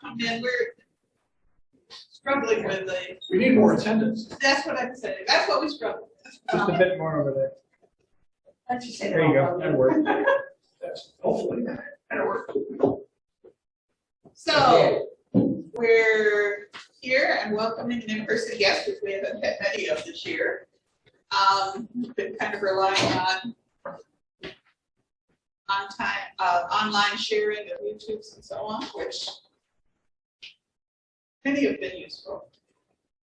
more come in. We're struggling with the. We need more attendance. That's what I'm saying. That's what we struggle with. Just a bit more over there. Let's just say There you go. That worked. That's hopefully that'll work. So we're here and welcoming an in-person guest, which we haven't had many of this year. We've been kind of relying on online sharing of YouTubes and so on, which many have been useful,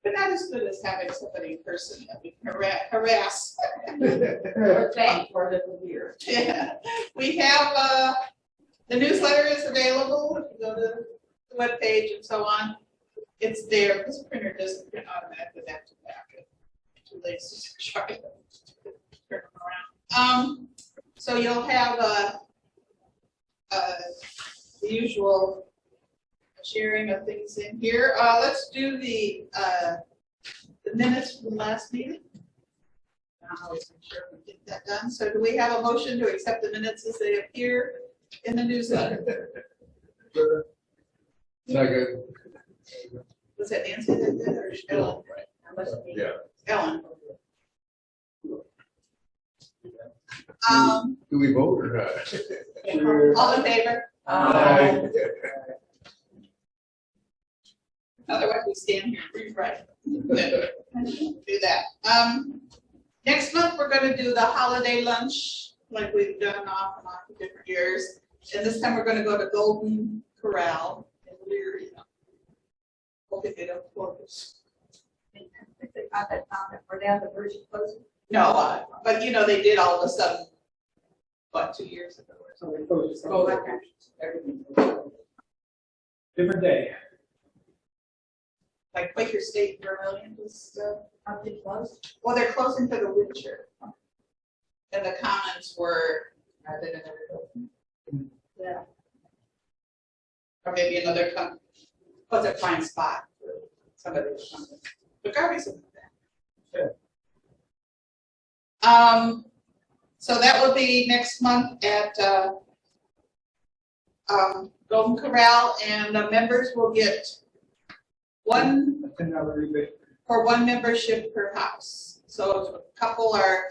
but not as good as having somebody in person that we can harass. We're thankful for the year. Yeah, we have the newsletter is available. If you go to the webpage and so on, it's there. This printer doesn't print automatically back to back. It's too lazy to try to turn them around. So you'll have the usual sharing of things in here. Let's do the minutes from the last meeting. I'll always make sure we get that done. So do we have a motion to accept the minutes as they appear in the newsletter? Second. Was that Nancy that did or Ellen? Yeah. Ellen. Do we vote or not? All in favor? Otherwise, we stand here and rewrite. Do that. Next month, we're going to do the holiday lunch, like we've done off and on for different years. And this time, we're going to go to Golden Corral in Leary. Hoping they don't close. We're down the verge of closing. No, but you know, they did all of a sudden, what, 2 years ago or something. Oh, everything. Different day. Like Quaker State Vermilion was, Are they closed? well, they're closing for the winter. And the Commons were, they didn't ever Yeah. or maybe another company. Was a prime spot for somebody or something. But Garvey's in that. So that will be next month at Golden Corral, and the members will get one for one membership per house. So if a couple are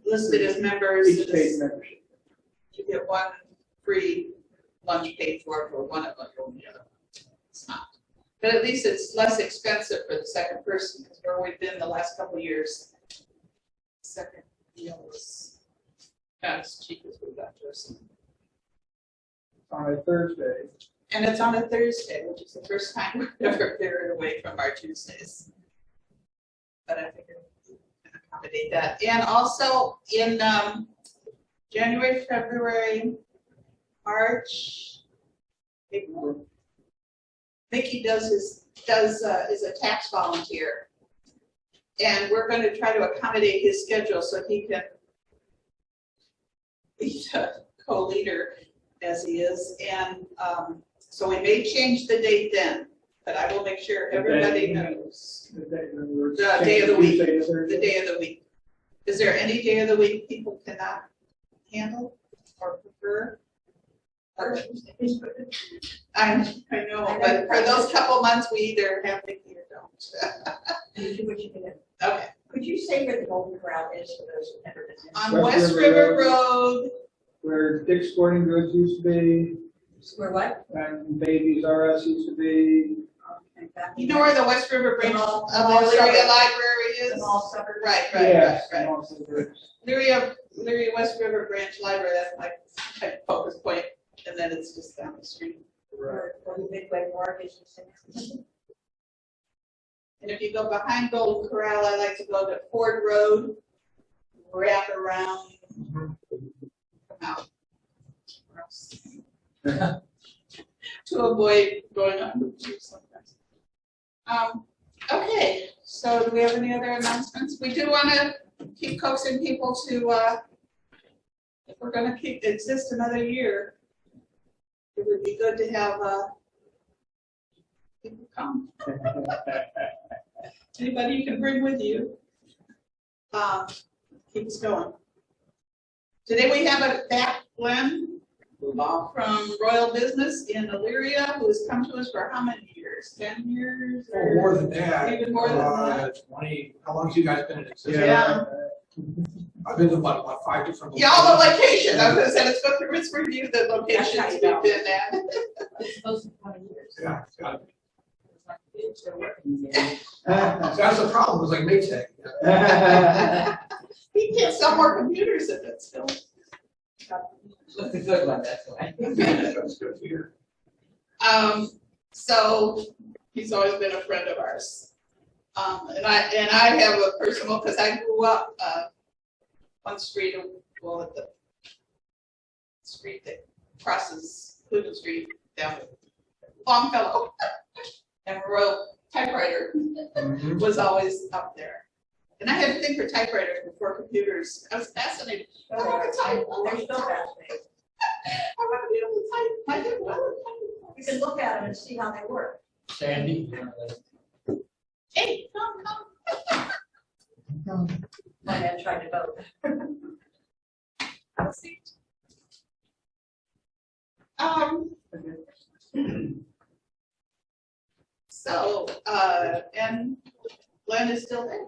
listed as members, Each paid membership. you get one free lunch paid for one of them or the other. It's not. But at least it's less expensive for the second person, because where we've been the last couple of years, the second meal was not as cheap as we got to us. On a Thursday. And it's on a Thursday, which is the first time we've ever veered away from our Tuesdays. But I figured we can accommodate that. And also in January, February, March, April, Mickey is a tax volunteer, and we're going to try to accommodate his schedule so he can be the co-leader as he is, and so we may change the date then, but I will make sure everybody knows the day of the week. The day of the week. Is there any day of the week people cannot handle or prefer? I know, but for those couple months, we either have Mickey or don't. Okay. Could you say where the Golden Corral is for those who've never been there? On West River Road. Where Dick's Sporting Goods used to be, Where what? and Babies R Us used to be. You know where the West River Branch of the Elyria Library is? Small suburb. Right. Elyria West River Branch Library, that's like kind of focus point, and then it's just down the street. Or the Midway Mortgage. And if you go behind Golden Corral, I like to go to Ford Road, wrap around, come out. To avoid going on Route 2 sometimes. Okay, so do we have any other announcements? We do want to keep coaxing people to, if we're going to exist another year, it would be good to have people come. Anybody you can bring with you. Keep us going. Today we have a back Glenn Pubal from Royal Business in Elyria, who has come to us for how many years? 10 years? Oh, more than that. Even more than that? 20, how long have you guys been in existence? Yeah. I've been to what, 5 different. Yeah, all the locations. I was gonna say, let's go through, let's review the locations That's how we've you know. been at. It's supposed to be 20 years. Yeah, it's gotta be. That's the problem, it's like Maytag. We can't sell more computers if it's still. That's a good one, that's why. That's good to hear. So he's always been a friend of ours. And I have a personal, because I grew up, on the street, well, at the street that crosses Cleveland Street down to Longfellow. And Royal Typewriter was always up there. And I had a thing for typewriters before computers. I was fascinated. I want to type. They're still fascinating. I want to be able to type. I did well. You can look at them and see how they work. Sandy. Hey, come. My dad tried to vote. Have a seat. So, and Glenn is still there.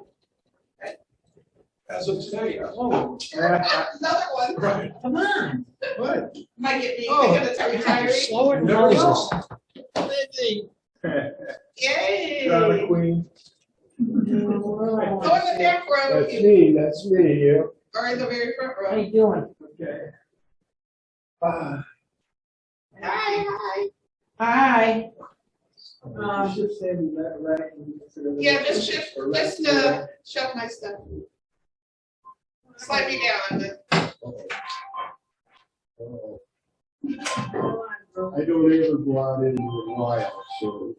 As of today, oh, Another one. right. Come on. What? Might get me Oh, thinking it's a retiree. Slower than Never Moses. Yay. Drama queen. Go in the back row, That's me, yeah. or in the very front How row. you doing? Okay. Hi, hi. Hi. You should send me that right. Yeah, just shift, shove my stuff. Slide me down. I don't ever go out into the wild, so.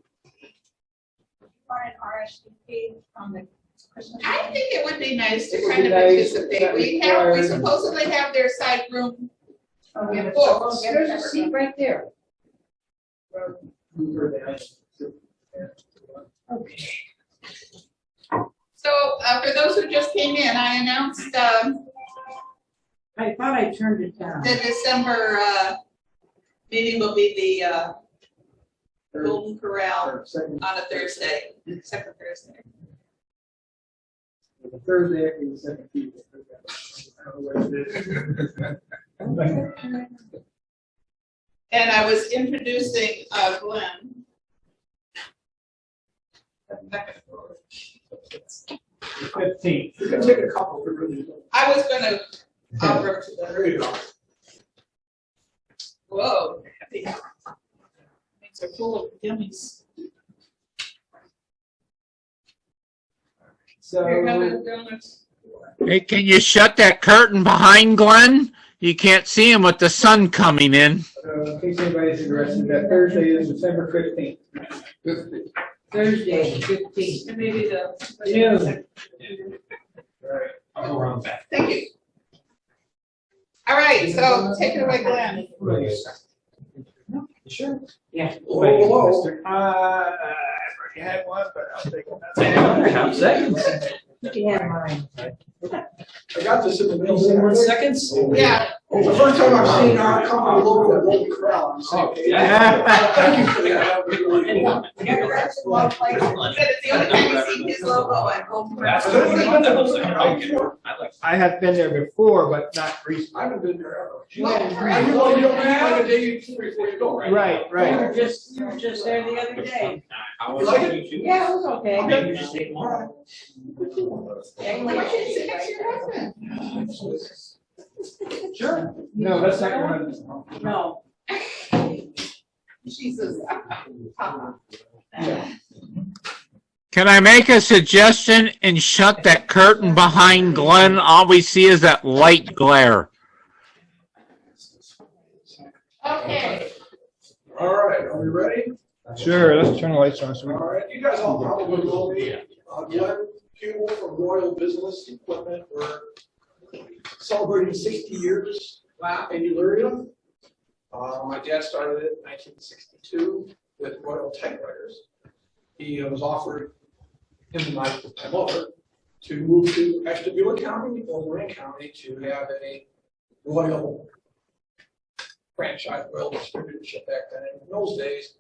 Find RSVP on the Christmas. I think it would be nice to It would kind be of nice, participate. that We requires- supposedly have their side room. Oh, Yeah, yeah, books. There's a seat right there. Okay. So, for those who just came in, I announced, I thought I turned it down. the December, meeting will be the, Golden Corral Second, on a Thursday, second Thursday. the Thursday after the second Tuesday. I don't know what it is. And I was introducing, Glenn. The 15th. You can take a couple if you really don't. I was gonna offer to the, There you go. whoa. These are full of gummies. Here, have So, a donuts. Hey, can you shut that curtain behind Glenn? You can't see him with the sun coming in. in case anybody's interested, that Thursday is December 15th. Thursday, 15th. And maybe the. Yeah. Right. I'll go around back. Thank you. All right, so take it away, Glenn. Sure. Yeah. Whoa, whoa. I already had one, but I'll take it. Seconds. You can have mine. I got this in the middle. 1 seconds? Yeah, Oh, the first time I've seen our company logo at Golden Corral. I'm saying, Thank you for that. That was really cool. Yeah, that's a lot of places. but it's the only time you see his logo at Golden That's Corral. good. I have been there before, but not recently. I haven't been there ever. Well, And you know, you don't leave like a day before you go, right? Right, You right. were just there the other day. You like it? Yeah, it was okay. All right. Yeah, Why can't you say that's your husband? Sure. No, that's not one. No. Jesus. Papa. Can I make a suggestion and shut that curtain behind Glenn? All we see is that light glare. Okay, All right, are we ready? Sure, let's turn the lights on. All right, you guys all probably know me. Glenn Pubal from Royal Business Equipment. We're celebrating 60 years in Elyria. My dad started it in 1962 with Royal Typewriters. He was offered him and my mother to move to Ashtabula County or Lorraine County to have a Royal franchise oil distributorship back then. And in those days,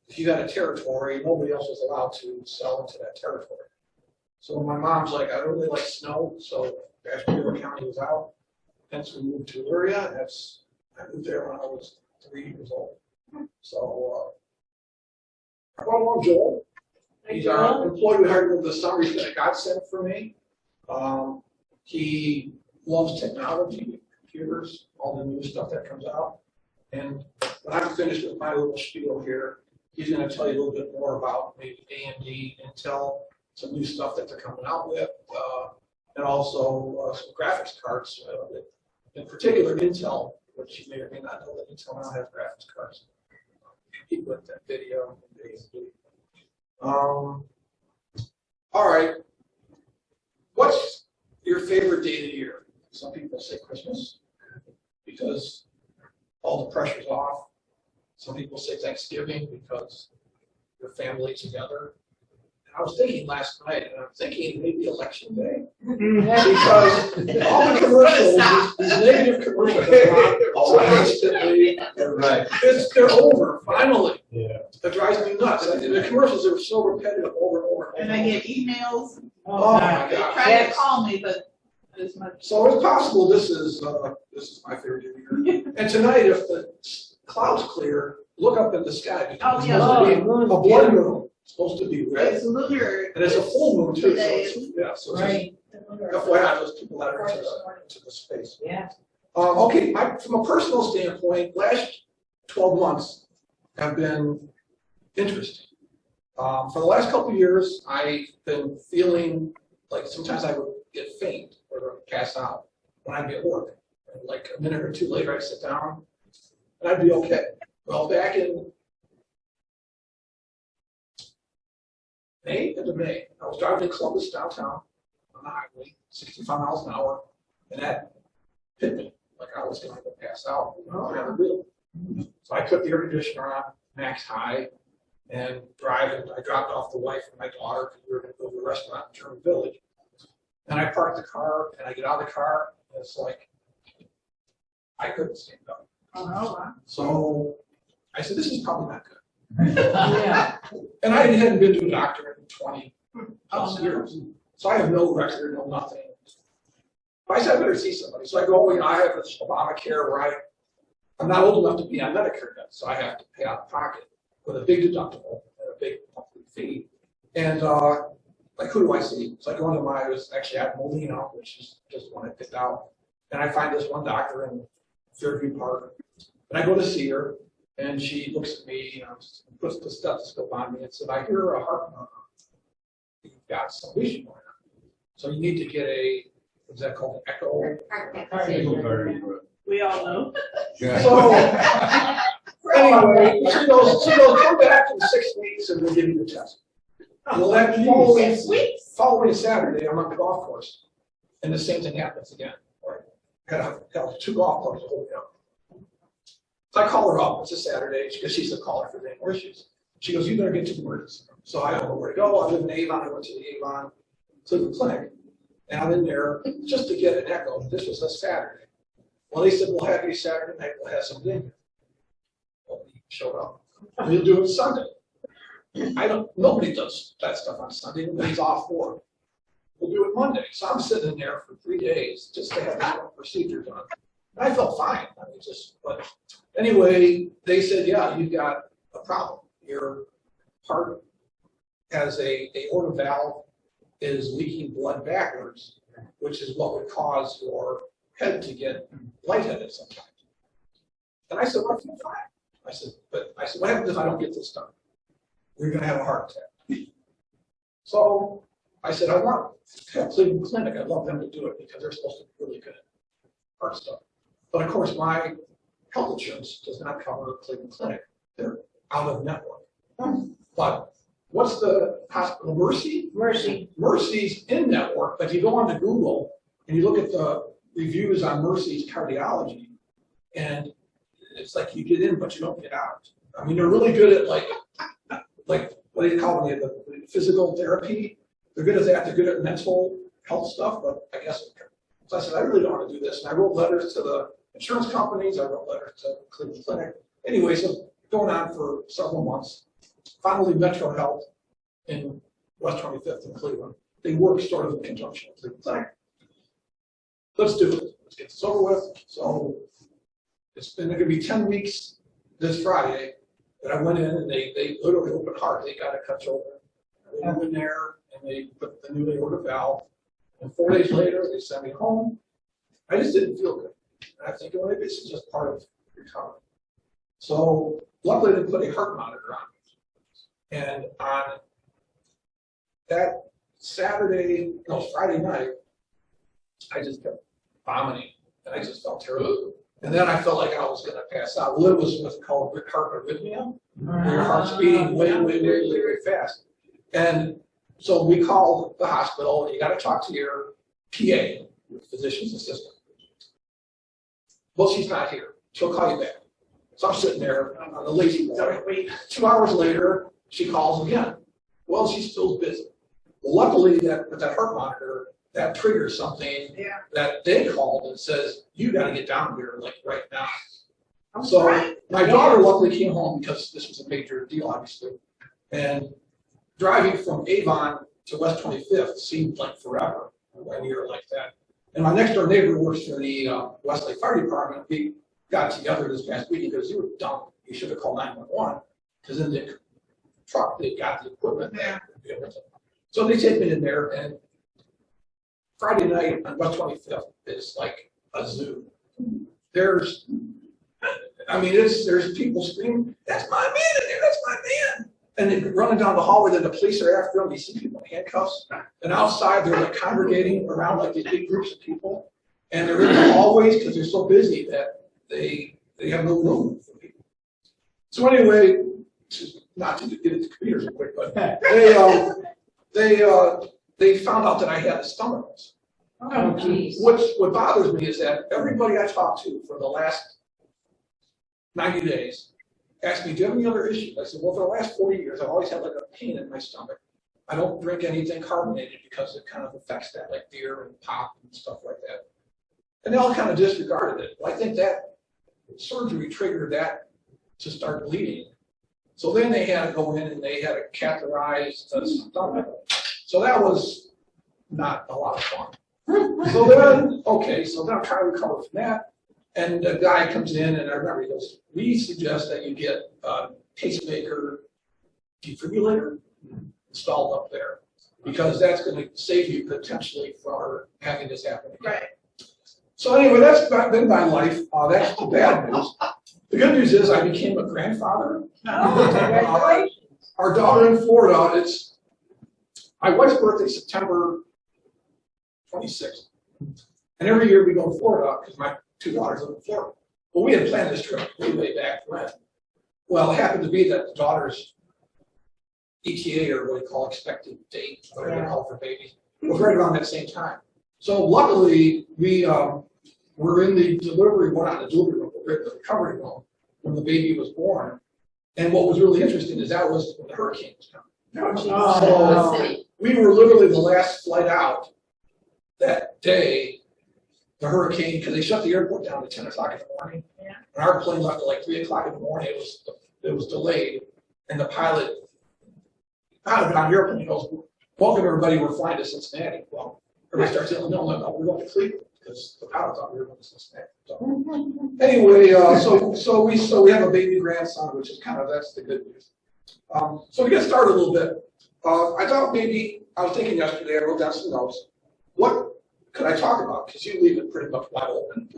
if you had a territory, nobody else was allowed to sell into that territory. So my mom's like, I don't really like snow, so Ashby County was out. Hence we moved to Luria. I moved there when I was 3 years old. So I brought along Joel. He's our employee we hired over the summer. He's been a godsend for me. He loves technology, computers, all the new stuff that comes out. And when I'm finished with my little spiel here, he's going to tell you a little bit more about maybe AMD, Intel, some new stuff that they're coming out with, and also some graphics cards. In particular, Intel, which you may or may not know that Intel now has graphics cards. Keep with that video. All right. What's your favorite day of the year? Some people say Christmas because all the pressure's off. Some people say Thanksgiving because your family's together. And I was thinking last night, and I'm thinking maybe Election Day. Because all the commercials, these negative commercials are constantly, Right. they're over, finally. Yeah. That drives me nuts. The commercials are so repetitive over and over. And I get emails, Oh my they God. try to call me, but as much. So it's possible this is my favorite day of the year. And tonight, if the clouds clear, look up in the sky. Because Oh, it's yeah. supposed to be a blood moon. It's supposed to be red. It's lunar. And it's a full moon too. So Today. it's, yeah, so it's Right. just FYI, those people that are into the space. Yeah. Okay, from a personal standpoint, last 12 months have been interesting. For the last couple of years, I've been feeling like sometimes I would get faint or pass out when I'd be at work. And like a minute or two later, I'd sit down and I'd be okay. Well, back in May, I was driving to Columbus downtown on the highway, 65 miles an hour, and that hit me like I was going to pass out on the wheel. So I put the air conditioner on max high and driving. I dropped off the wife and my daughter because we were going to go to a restaurant in German Village. And I parked the car and I get out of the car and it's like I couldn't stand up. Oh, wow. So I said, this is probably not good. Yeah. And I hadn't been to a doctor in 20 plus Oh, no. years. So I have no record, no nothing. But I said, I better see somebody. So I go, I have this Obamacare where I'm not old enough to be on Medicare yet, so I have to pay out of pocket with a big deductible and a big monthly fee. And like, who do I see? So I go into I was actually at Molina, which is just one I picked out. And I find this one doctor in Fairview Park. And I go to see her, and she looks at me, puts the stethoscope on me and said, I hear a heart murmur. You've got some lesion going on. So you need to get what's that called, an echo? We all know. So anyway, she goes, come back in 6 weeks and we'll give you the test. Well, that following Saturday, I'm on the golf course, and the same thing happens again. Right? Got 2 golf clubs to hold me up. So I call her up. It's a Saturday because she's the caller for the where she's. She goes, you better get to the emergency room. So I don't know where to go. I live in Avon. I went to the Avon to the clinic, and I'm in there just to get an echo. This was a Saturday. Well, they said, we'll have you Saturday night. We'll have something in here. Well, he showed up. We'll do it Sunday. Nobody does that stuff on Sunday. Nobody's off work. We'll do it Monday. So I'm sitting in there for 3 days just to have this procedure done. And I felt fine. But anyway, they said, yeah, you've got a problem. Your heart has a aorta valve is leaking blood backwards, which is what would cause your head to get lightheaded sometimes. And I said, well, I feel fine. I said, what happens if I don't get this done? You're going to have a heart attack. So I said, I want to have Cleveland Clinic. I'd love them to do it because they're supposed to be really good at heart stuff. But of course, my health insurance does not cover Cleveland Clinic. They're out of network. But what's the hospital? Mercy? Mercy's in network, but if you go onto Google and you look at the reviews on Mercy's cardiology, and it's like you get in, but you don't get out. I mean, they're really good at like what do you call it? The physical therapy. They're good at that. They're good at mental health stuff, but I guess. So I said, I really don't want to do this. And I wrote letters to the insurance companies. I wrote letters to Cleveland Clinic. Anyway, so going on for several months. Finally, Metro Health in West 25th in Cleveland. They work sort of in conjunction with Cleveland Clinic. Let's do it. Let's get this over with. So it's been going to be 10 weeks this Friday that I went in and they literally opened heart. They got it cut open. They went in there and they put the newly ordered valve. And 4 days later, they sent me home. I just didn't feel good. And I think, well, maybe this is just part of recovery. So luckily, they put a heart monitor on me. And on that Friday night, I just kept vomiting. And I just felt terrible. And then I felt like I was going to pass out. Well, it was what's called heart arrhythmia, where your heart's beating way fast. And so we called the hospital, and you got to talk to your PA, your physician's assistant. Well, she's not here. She'll call you back. So I'm sitting there on the lazy boy. 2 hours later, she calls again. Well, she's still busy. Luckily, with that heart monitor, that triggers something that they called and says, you got to get down here like right now. So my daughter luckily came home because this was a major deal, obviously. And driving from Avon to West 25th seemed like forever when you're like that. And my next door neighbor works for the Westlake Fire Department. We got together this past week because you were dumb. You should have called 911 because in the truck they got the equipment there. So they take me in there, and Friday night on West 25th is like a zoo. There's people screaming, "That's my man in there! That's my man!" And they're running down the hallway. Then the police are after them. You see people in handcuffs, and outside they're like congregating around like these big groups of people, and they're in the hallways because they're so busy that they have no room for people. So anyway, not to get into computers real quick, but they found out that I had a stomach ulcer. Oh, geez. What bothers me is that everybody I talked to for the last 90 days asked me, do you have any other issues? I said, well, for the last 40 years, I've always had like a pain in my stomach. I don't drink anything carbonated because it kind of affects that, like beer and pop and stuff like that. And they all kind of disregarded it. Well, I think that surgery triggered that to start bleeding. So then they had to go in and they had to catheterize the stomach. So that was not a lot of fun. So then I'm trying to recover from that. And the guy comes in, and I remember he goes, we suggest that you get a pacemaker defibrillator installed up there because that's going to save you potentially for having this happen again. Right. So anyway, that's been my life. That's the bad news. The good news is I became a grandfather. Our daughter in Florida, it's my wife's birthday, September 26th. And every year we go to Florida because my two daughters live in Florida. Well, we had planned this trip way back when. Well, it happened to be that the daughter's ETA, or what they call expected date, whatever they call for babies, was right around that same time. So luckily, we were in the delivery, well, not the delivery room, but we're in the recovery room when the baby was born. And what was really interesting is that was when the hurricane was coming. So we were literally the last flight out that day. The hurricane, because they shut the airport down at 10 o'clock in the morning. Yeah. And our plane left at like 3 o'clock in the morning. It was delayed. And the pilot got on the airplane and goes, welcome everybody, we're flying to Cincinnati. Well, everybody starts saying, no, we're going to Cleveland because the pilot thought we were going to Cincinnati. So anyway, so we have a baby grandson, which is that's the good news. So to get started a little bit, I thought maybe, I was thinking yesterday, I wrote down some notes. What could I talk about? Because you leave it pretty much wide open.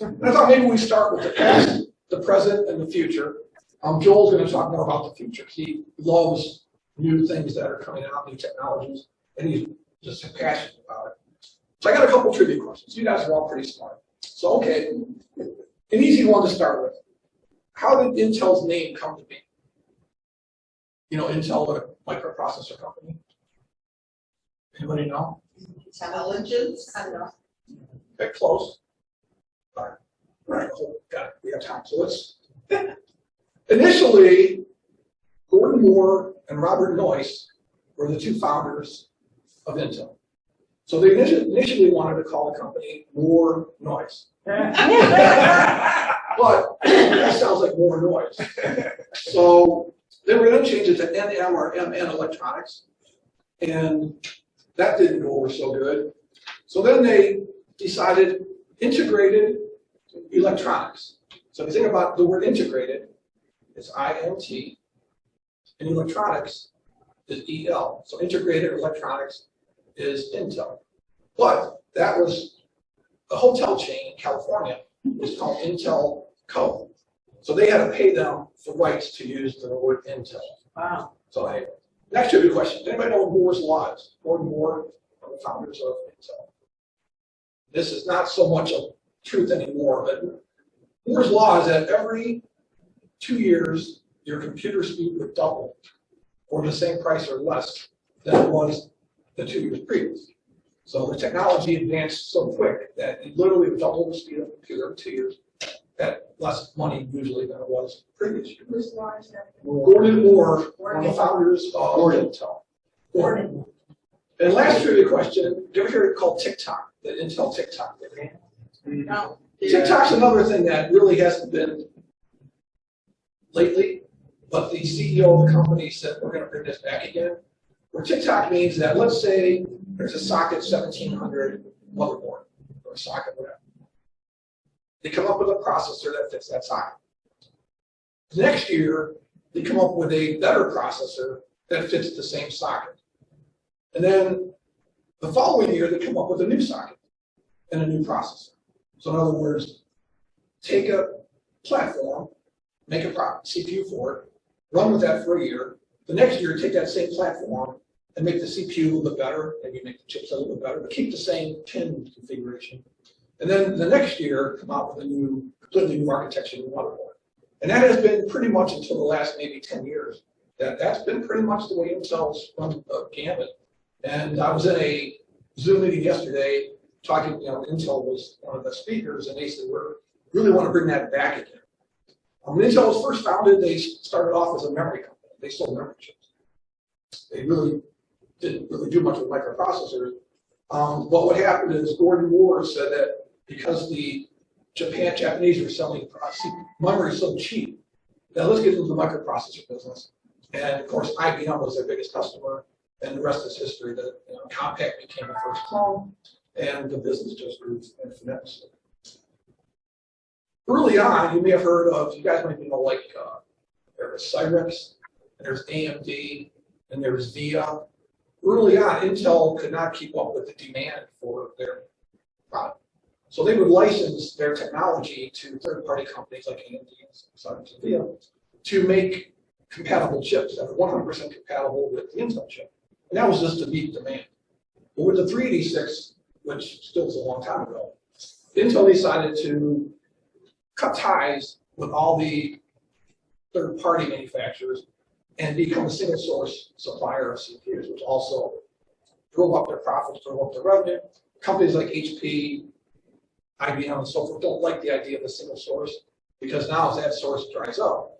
And I thought maybe we start with the past, the present, and the future. Joel's going to talk more about the future. He loves new things that are coming out, new technologies, and he's just passionate about it. So I got a couple trivia questions. You guys are all pretty smart. So, okay, an easy one to start with. How did Intel's name come to be? You know, Intel, the microprocessor company. Anybody know? Intelligence. I don't know. Okay, close. All right, got it. We have time. So let's. Initially, Gordon Moore and Robert Noyce were the two founders of Intel. So they initially wanted to call the company More Noise. But that sounds like more noise. So they were going to change it to NM or MN Electronics. And that didn't go over so good. So then they decided integrated electronics. So if you think about the word integrated, it's INT, and electronics is EL. So integrated electronics is Intel. But that was a hotel chain in California. It's called Intel Co. So they had to pay them for rights to use the word Intel. Wow. So anyway, next trivia question. Does anybody know what Moore's Law is? Gordon Moore, one of the founders of Intel. This is not so much a truth anymore, but Moore's Law is that every 2 years, your computer speed would double for the same price or less than it was the 2 years previous. So the technology advanced so quick that it literally doubled the speed of the computer in 2 years at less money usually than it was previous year. Whose law is that? Gordon Moore, one of the founders of Intel. Gordon. And last trivia question, did you ever hear it called TikTok, the Intel TikTok? No. TikTok's another thing that really hasn't been lately, but the CEO of the company said we're going to bring this back again. Where TikTok means that, let's say there's a socket 1700 motherboard, or a socket, whatever. They come up with a processor that fits that socket. Next year, they come up with a better processor that fits the same socket. And then the following year, they come up with a new socket and a new processor. So in other words, take a platform, make a CPU for it, run with that for a year. The next year, take that same platform and make the CPU a little bit better, maybe make the chips a little bit better, but keep the same pin configuration. And then the next year, come out with a new, completely new architecture, new motherboard. And that has been pretty much until the last maybe 10 years. That's been pretty much the way Intel's run the gamut. And I was in a Zoom meeting yesterday talking, Intel was one of the speakers, and they said, we really want to bring that back again. When Intel was first founded, they started off as a memory company. They sold memory chips. They really didn't really do much with microprocessors. But what happened is Gordon Moore said that because the Japanese were selling memory so cheap, that let's get into the microprocessor business. And of course, IBM was their biggest customer, and the rest is history. That Compaq became the first clone, and the business just grew infinitely. Early on, you may have heard of, you guys might know, like there's Cyrix, and there's AMD, and there's VIA. Early on, Intel could not keep up with the demand for their product. So they would license their technology to third-party companies like AMD, Cyrix, and VIA to make compatible chips that are 100% compatible with the Intel chip. And that was just to meet demand. But with the 386, which still was a long time ago, Intel decided to cut ties with all the third-party manufacturers and become a single-source supplier of CPUs, which also drove up their profits, drove up their revenue. Companies like HP, IBM, and so forth don't like the idea of a single source because now as that source dries up,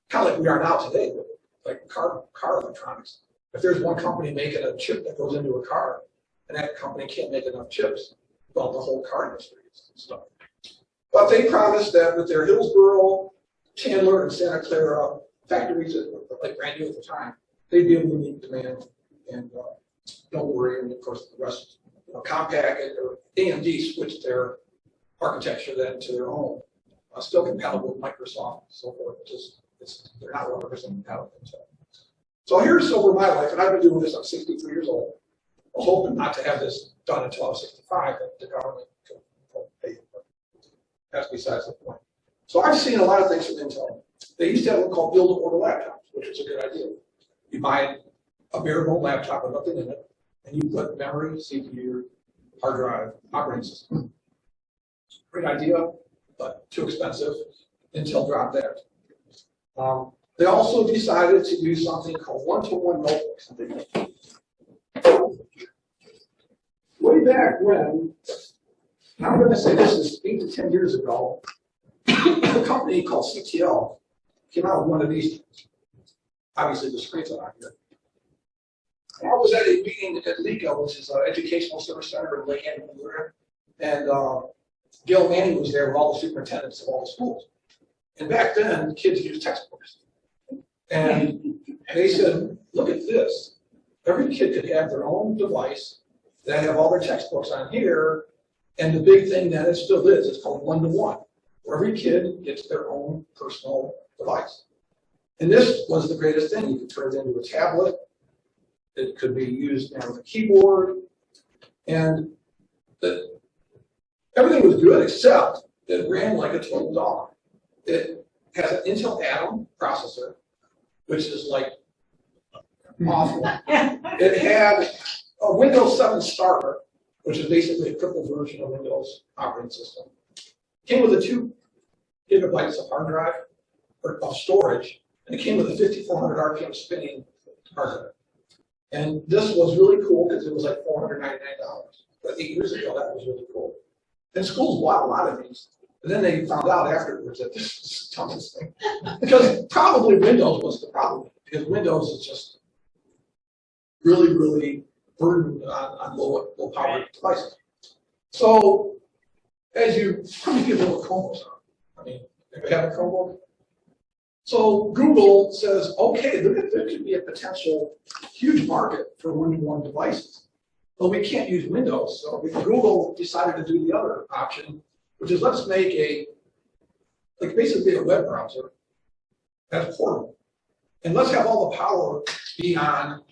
kind of like we are now today, with like car electronics. If there's one company making a chip that goes into a car, and that company can't make enough chips, well, the whole car industry is stuck. But they promised that with their Hillsboro, Chandler, and Santa Clara factories that were like brand new at the time, they'd be able to meet demand. And don't worry, and of course the rest, Compaq or AMD switched their architecture then to their own, still compatible with Microsoft and so forth. They're not 100% compatible. So here's over my life, and I've been doing this. I'm 63 years old. I was hoping not to have this done until I was 65, but the government could pay. That's besides the point. So I've seen a lot of things from Intel. They used to have what called build-to-order laptops, which was a good idea. You buy a bare-bone laptop with nothing in it, and you put memory, CPU, hard drive, operating system. Great idea, but too expensive. Intel dropped that. They also decided to do something called one-to-one notebooks. Way back when, I'm going to say this is 8 to 10 years ago, a company called CTL came out with one of these things. Obviously, the screens are on here. I was at a meeting at LECO, which is an educational service center in Lake Annie, Missouri, and Gil Manning was there with all the superintendents of all the schools. And back then, kids used textbooks. And they said, look at this. Every kid could have their own device that have all their textbooks on here. And the big thing that it still is, it's called one-to-one, where every kid gets their own personal device. And this was the greatest thing. You could turn it into a tablet. It could be used as a keyboard. And everything was good except it ran like a total dog. It has an Intel Atom processor, which is like awful. It had a Windows 7 starter, which is basically a crippled version of Windows operating system. Came with a 2 gigabytes of hard drive or of storage, and it came with a 5,400 RPM spinning hard drive. And this was really cool because it was like $499. But 8 years ago, that was really cool. And schools bought a lot of these. And then they found out afterwards that this was the dumbest thing. Because probably Windows was the problem. Because Windows is just really, really burdened on low power devices. So as you, how many people know what Chromebooks are? I mean, if you have a Chromebook. So Google says, okay, there could be a potential huge market for one-to-one devices. But we can't use Windows. So Google decided to do the other option, which is let's make basically a web browser that's portable. And let's have all the power be on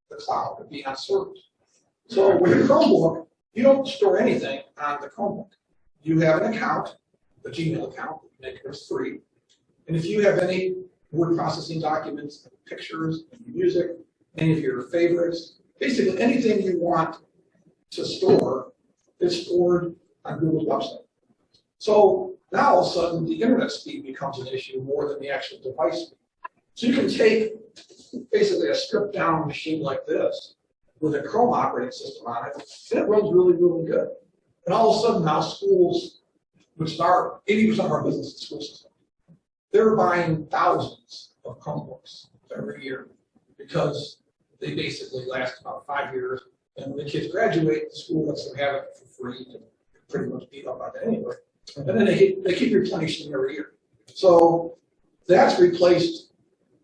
the cloud, be on servers. So with a Chromebook, you don't store anything on the Chromebook. You have an account, a Gmail account, make it free. And if you have any word processing documents, pictures, music, any of your favorites, basically anything you want to store is stored on Google's website. So now all of a sudden the internet speed becomes an issue more than the actual device speed. So you can take basically a stripped down machine like this with a Chrome operating system on it, and it runs really, really good. And all of a sudden now schools, which are 80% of our business is school system, they're buying thousands of Chromebooks every year because they basically last about 5 years. And when the kids graduate, the school lets them have it for free and pretty much beat up on it anyway. And then they keep replenishing every year. So that's replaced,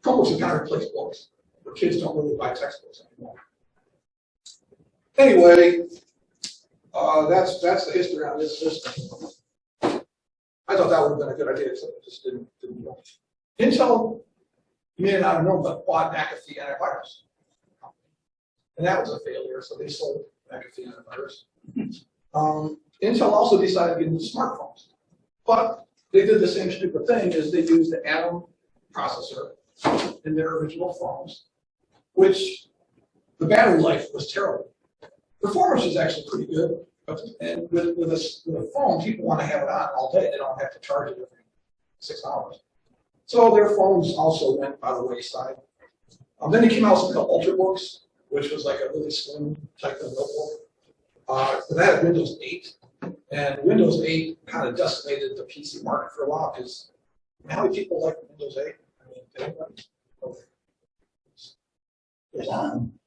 Chromebooks have kind of replaced books, but kids don't really buy textbooks anymore. Anyway, that's the history on this system. I thought that would have been a good idea, except it just didn't work. Intel, you may not have known, but bought McAfee antivirus. And that was a failure, so they sold McAfee antivirus. Intel also decided to get into smartphones. But they did the same stupid thing, is they used the Atom processor in their original phones, which the battery life was terrible. Performance was actually pretty good. And with a phone, people want to have it on all day. They don't have to charge it every 6 hours. So their phones also went by the wayside. Then it came out with something called Ultrabooks, which was like a really slim type of notebook. That had Windows 8. And Windows 8 kind of decimated the PC market for a while because how many people like Windows 8? I mean, anybody?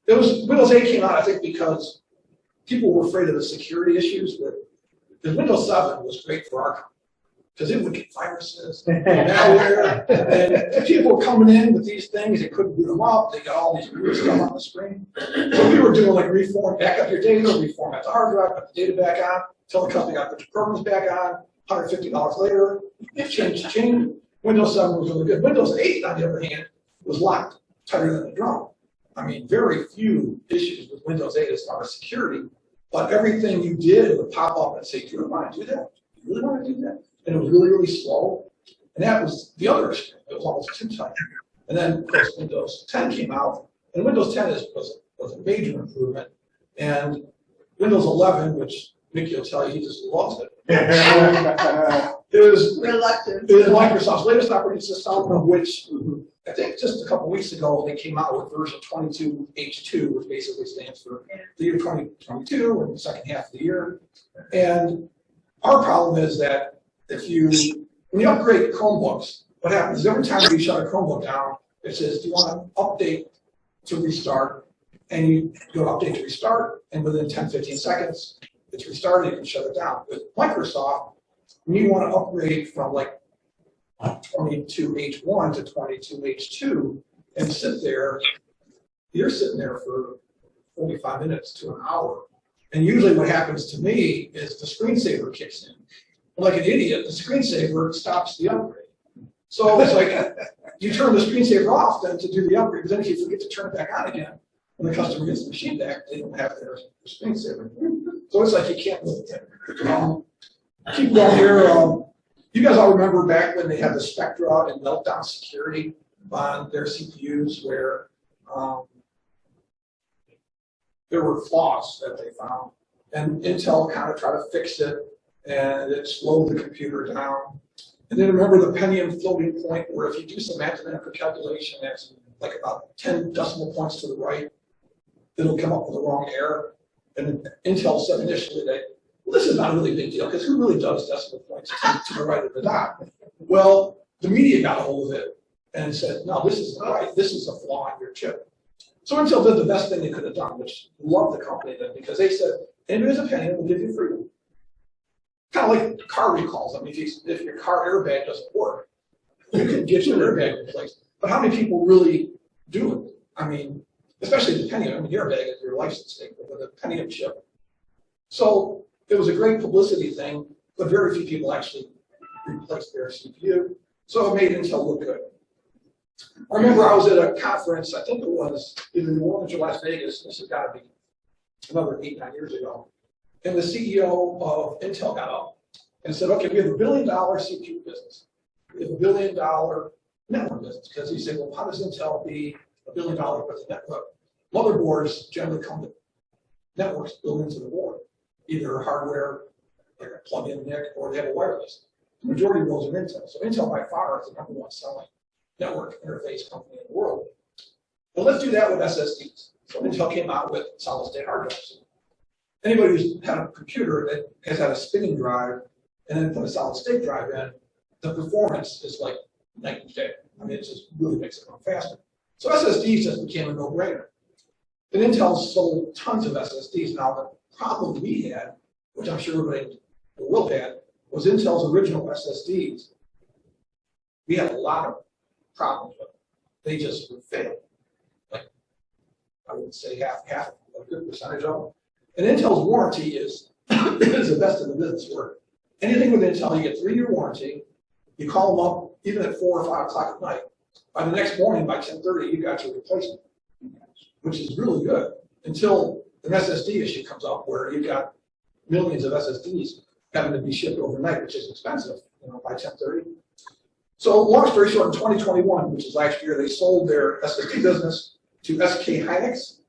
It was Windows 8 came out, I think, because people were afraid of the security issues. Because Windows 7 was great for our company because it would get viruses, malware, and people were coming in with these things. They couldn't boot them up. They got all these weird stuff on the screen. So we were doing like back up your data, reformat the hard drive, put the data back on, tell the company got the programs back on. $150 later, change. Windows 7 was really good. Windows 8, on the other hand, was locked tighter than a drum. I mean, very few issues with Windows 8 as far as security, but everything you did would pop up and say, do you want to do that? Do you really want to do that? And it was really, really slow. And that was the other extreme. It was almost too tight. And then, of course, Windows 10 came out, and Windows 10 was a major improvement. And Windows 11, which Mickey will tell you, he just loves it. It was Microsoft's latest operating system, which I think just a couple weeks ago they came out with version 22H2, which basically stands for the year 2022 and the second half of the year. And our problem is that when you upgrade Chromebooks, what happens is every time you shut a Chromebook down, it says, do you want to update to restart? and you go update to restart, and within 10, 15 seconds, it's restarted, you can shut it down. With Microsoft, when you want to upgrade from like 22H1 to 22H2 and sit there, you're sitting there for 45 minutes to an hour. And usually what happens to me is the screensaver kicks in. Like an idiot, the screensaver stops the upgrade. So it's like you turn the screensaver off then to do the upgrade, because then if you forget to turn it back on again, when the customer gets the machine back, they don't have their screensaver. So it's like you can't live it. Keep going here. You guys all remember back when they had the Spectra and meltdown security on their CPUs where there were flaws that they found. And Intel kind of tried to fix it, and it slowed the computer down. And then remember the Pentium floating point, where if you do some mathematical calculation that's like about 10 decimal points to the right, it'll come up with the wrong error. And Intel said initially that, well, this is not a really big deal, because who really does decimal points to the right of the dot? Well, the media got a hold of it and said, no, this isn't right. This is a flaw in your chip. So Intel did the best thing they could have done, which loved the company then, because they said, anybody has a Pentium, we'll give you freedom. Kind of like car recalls. I mean, if your car airbag doesn't work, you can get your airbag replaced. But how many people really do it? I mean, especially the Pentium. I mean, your airbag is your license thing, but the Pentium chip. So it was a great publicity thing, but very few people actually replaced their CPU. So it made Intel look good. I remember I was at a conference, I think it was either New Orleans or Las Vegas. This has got to be another 8, 9 years ago. And the CEO of Intel got up and said, okay, we have $1 billion CPU business. We have $1 billion network business. Because he said, well, how does Intel be $1 billion worth of network? Motherboards generally come with networks built into the board, either hardware, like a plug-in NIC, or they have a wireless. The majority of those are Intel. So Intel by far is the #1 selling network interface company in the world. But let's do that with SSDs. So Intel came out with solid-state hard drives. Anybody who's had a computer that has had a spinning drive and then put a solid-state drive in, the performance is like night and day. I mean, it just really makes it run faster. So SSDs just became a no-brainer. And Intel sold tons of SSDs. Now, the problem we had, which I'm sure everybody will have, was Intel's original SSDs. We had a lot of problems with them. They just would fail. Like, I would say half, a good percentage of them. And Intel's warranty is the best in the business. Where anything with Intel, you get 3-year warranty. You call them up even at 4 or 5 o'clock at night. By the next morning, by 10:30, you got your replacement, which is really good. Until an SSD issue comes up, where you've got millions of SSDs having to be shipped overnight, which is expensive, by 10:30. So long story short, in 2021, which is last year, they sold their SSD business to SK Hynix.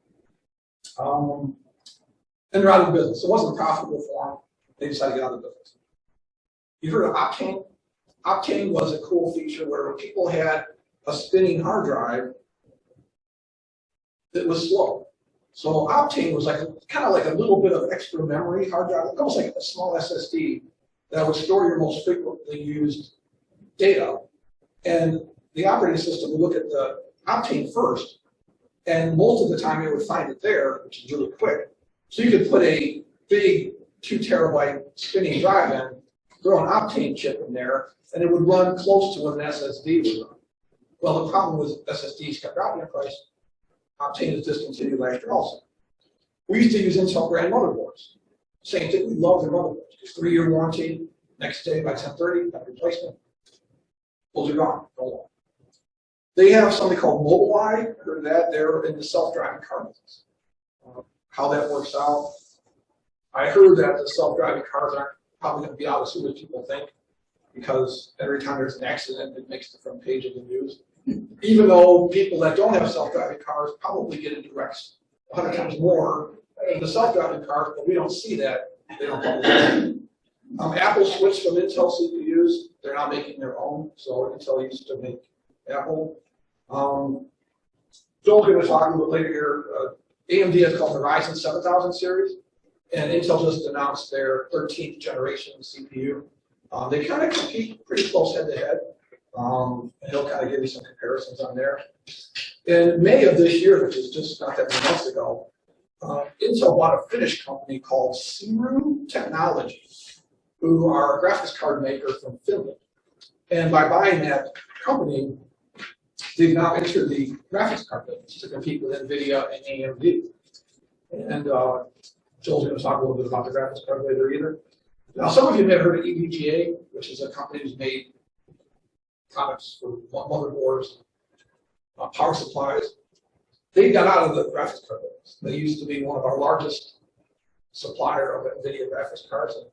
And they're out of business. It wasn't profitable for them. They decided to get out of the business. You heard of Optane? Optane was a cool feature where people had a spinning hard drive that was slow. So Optane was like kind of like a little bit of extra memory hard drive, almost like a small SSD that would store your most frequently used data. And the operating system would look at the Optane first, and most of the time it would find it there, which is really quick. So you could put a big 2 terabyte spinning drive in, throw an Optane chip in there, and it would run close to what an SSD would run. Well, the problem with SSDs kept dropping in price. Optane is discontinued last year also. We used to use Intel brand motherboards. Same thing, we love their motherboards. 3-year warranty, next day by 10:30, got replacement. Those are gone, no more. They have something called Mobileye, heard of that? They're in the self-driving car business. How that works out. I heard that the self-driving cars aren't probably going to be out as soon as people think, because every time there's an accident, it makes the front page of the news. Even though people that don't have self-driving cars probably get into wrecks 100 times more than the self-driving cars, but we don't see that. They don't publish. Apple switched from Intel CPUs. They're now making their own. So Intel used to make Apple. Joel's going to talk a little bit later here. AMD is called the Ryzen 7000 series, and Intel just announced their 13th generation CPU. They kind of compete pretty close head to head. And he'll kind of give you some comparisons on there. In May of this year, which is just not that many months ago, Intel bought a Finnish company called Siru Technologies, who are a graphics card maker from Finland. And by buying that company, they've now entered the graphics card business to compete with NVIDIA and AMD. And Joel's going to talk a little bit about the graphics card later either. Now, some of you may have heard of EVGA, which is a company who's made products for motherboards, power supplies. They got out of the graphics card business. They used to be one of our largest supplier of NVIDIA graphics cards. And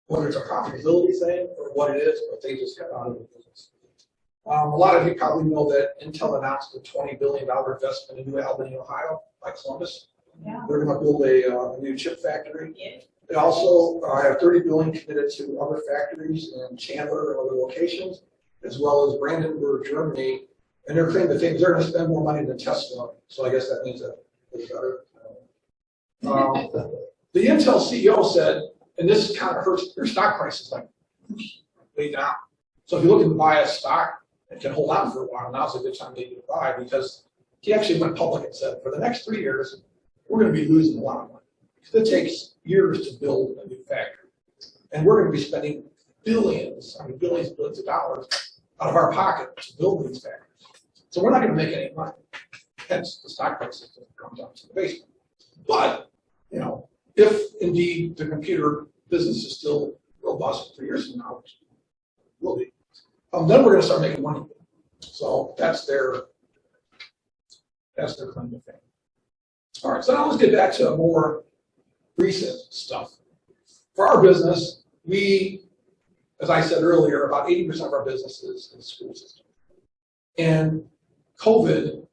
whether it's a profitability thing or what it is, but they just got out of the business. A lot of you probably know that Intel announced a $20 billion investment in New Albany, Ohio, by Columbus. Yeah. They're going to build a new chip factory. Yeah. They also have $30 billion committed to other factories in Chandler and other locations, as well as Brandenburg, Germany. And they're claiming that they're going to spend more money than Tesla. So I guess that means that it's better. The Intel CEO said, and this kind of hurts their stock prices, like way down. So if you're looking to buy a stock and can hold on for a while, now's a good time to buy, because he actually went public and said, for the next 3 years, we're going to be losing a lot of money. Because it takes years to build a new factory. And we're going to be spending billions of dollars out of our pocket to build these factories. So we're not going to make any money. Hence, the stock prices have come down to the basement. But, if indeed the computer business is still robust 3 years from now, which it will be, then we're going to start making money. So that's their claim to fame. All right, so now let's get back to more recent stuff. For our business, we, as I said earlier, about 80% of our business is in the school system. And COVID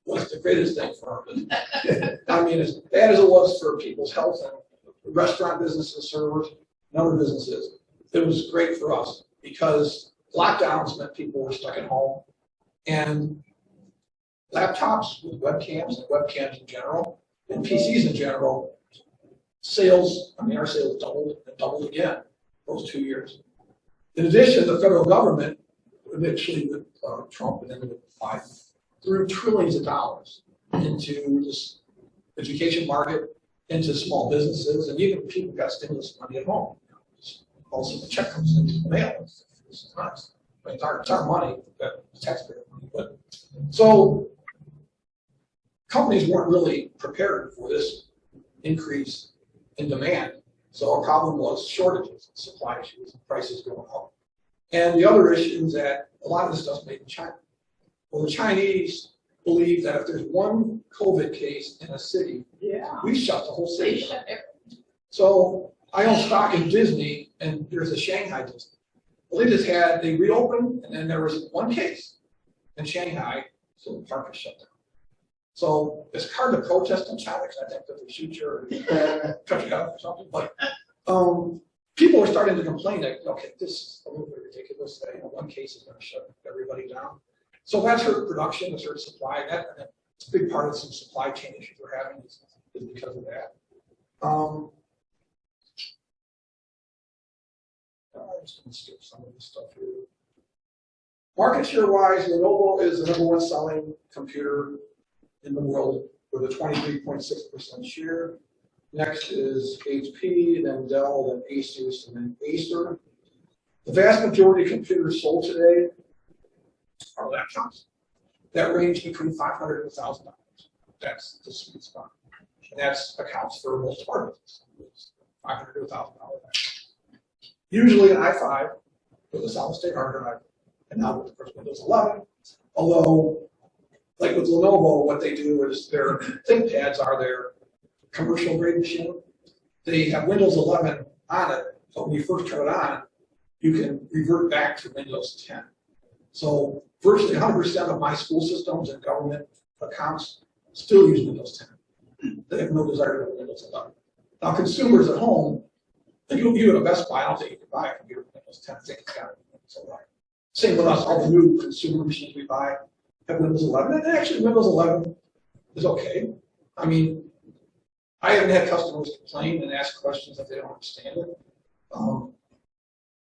was the greatest thing for our business. I mean, as bad as it was for people's health and restaurant businesses, servers, and other businesses, it was great for us because lockdowns meant people were stuck at home. And laptops with webcams and webcams in general, and PCs in general, our sales doubled and doubled again those 2 years. In addition, the federal government, initially with Trump and then with Biden, threw trillions of dollars into this education market, into small businesses, and even people got stimulus money at home. Also, the check comes in the mail. This is nice. But it's our money, the taxpayer money. But so companies weren't really prepared for this increase in demand. So our problem was shortages, supply issues, and prices going up. And the other issue is that a lot of this stuff's made in China. Well, the Chinese believe that if there's one COVID case in a city, we shut the whole city down. So I own stock in Disney, and there's a Shanghai Disney. Well, they reopened, and then there was one case in Shanghai, so the park was shut down. So it's hard to protest in China because I think that they shoot you or cut you out or something. But people are starting to complain that, okay, this is a little bit ridiculous that one case is going to shut everybody down. So that's hurt production, it's hurt supply. And a big part of some supply chain issues we're having is because of that. I'm just going to skip some of this stuff here. Market share wise, Lenovo is the #1 selling computer in the world with a 23.6% share. Next is HP, then Dell, then Asus, and then Acer. The vast majority of computers sold today are laptops that range between $500 and $1,000. That's the sweet spot. And that accounts for most of our business. $500 to $1,000 laptops. Usually an i5 with a solid state hard drive, and now with the first Windows 11. Although, like with Lenovo, what they do is their ThinkPads are their commercial grade machine. They have Windows 11 on it, so when you first turn it on, you can revert back to Windows 10. So virtually 100% of my school systems and government accounts still use Windows 10. They have no desire to Windows 11. Now, consumers at home, if you go to Best Buy, I don't think you can buy a computer with Windows 10. I think it's got Windows 11. Same with us, all the new consumer machines we buy have Windows 11. And actually, Windows 11 is okay. I mean, I haven't had customers complain and ask questions if they don't understand it.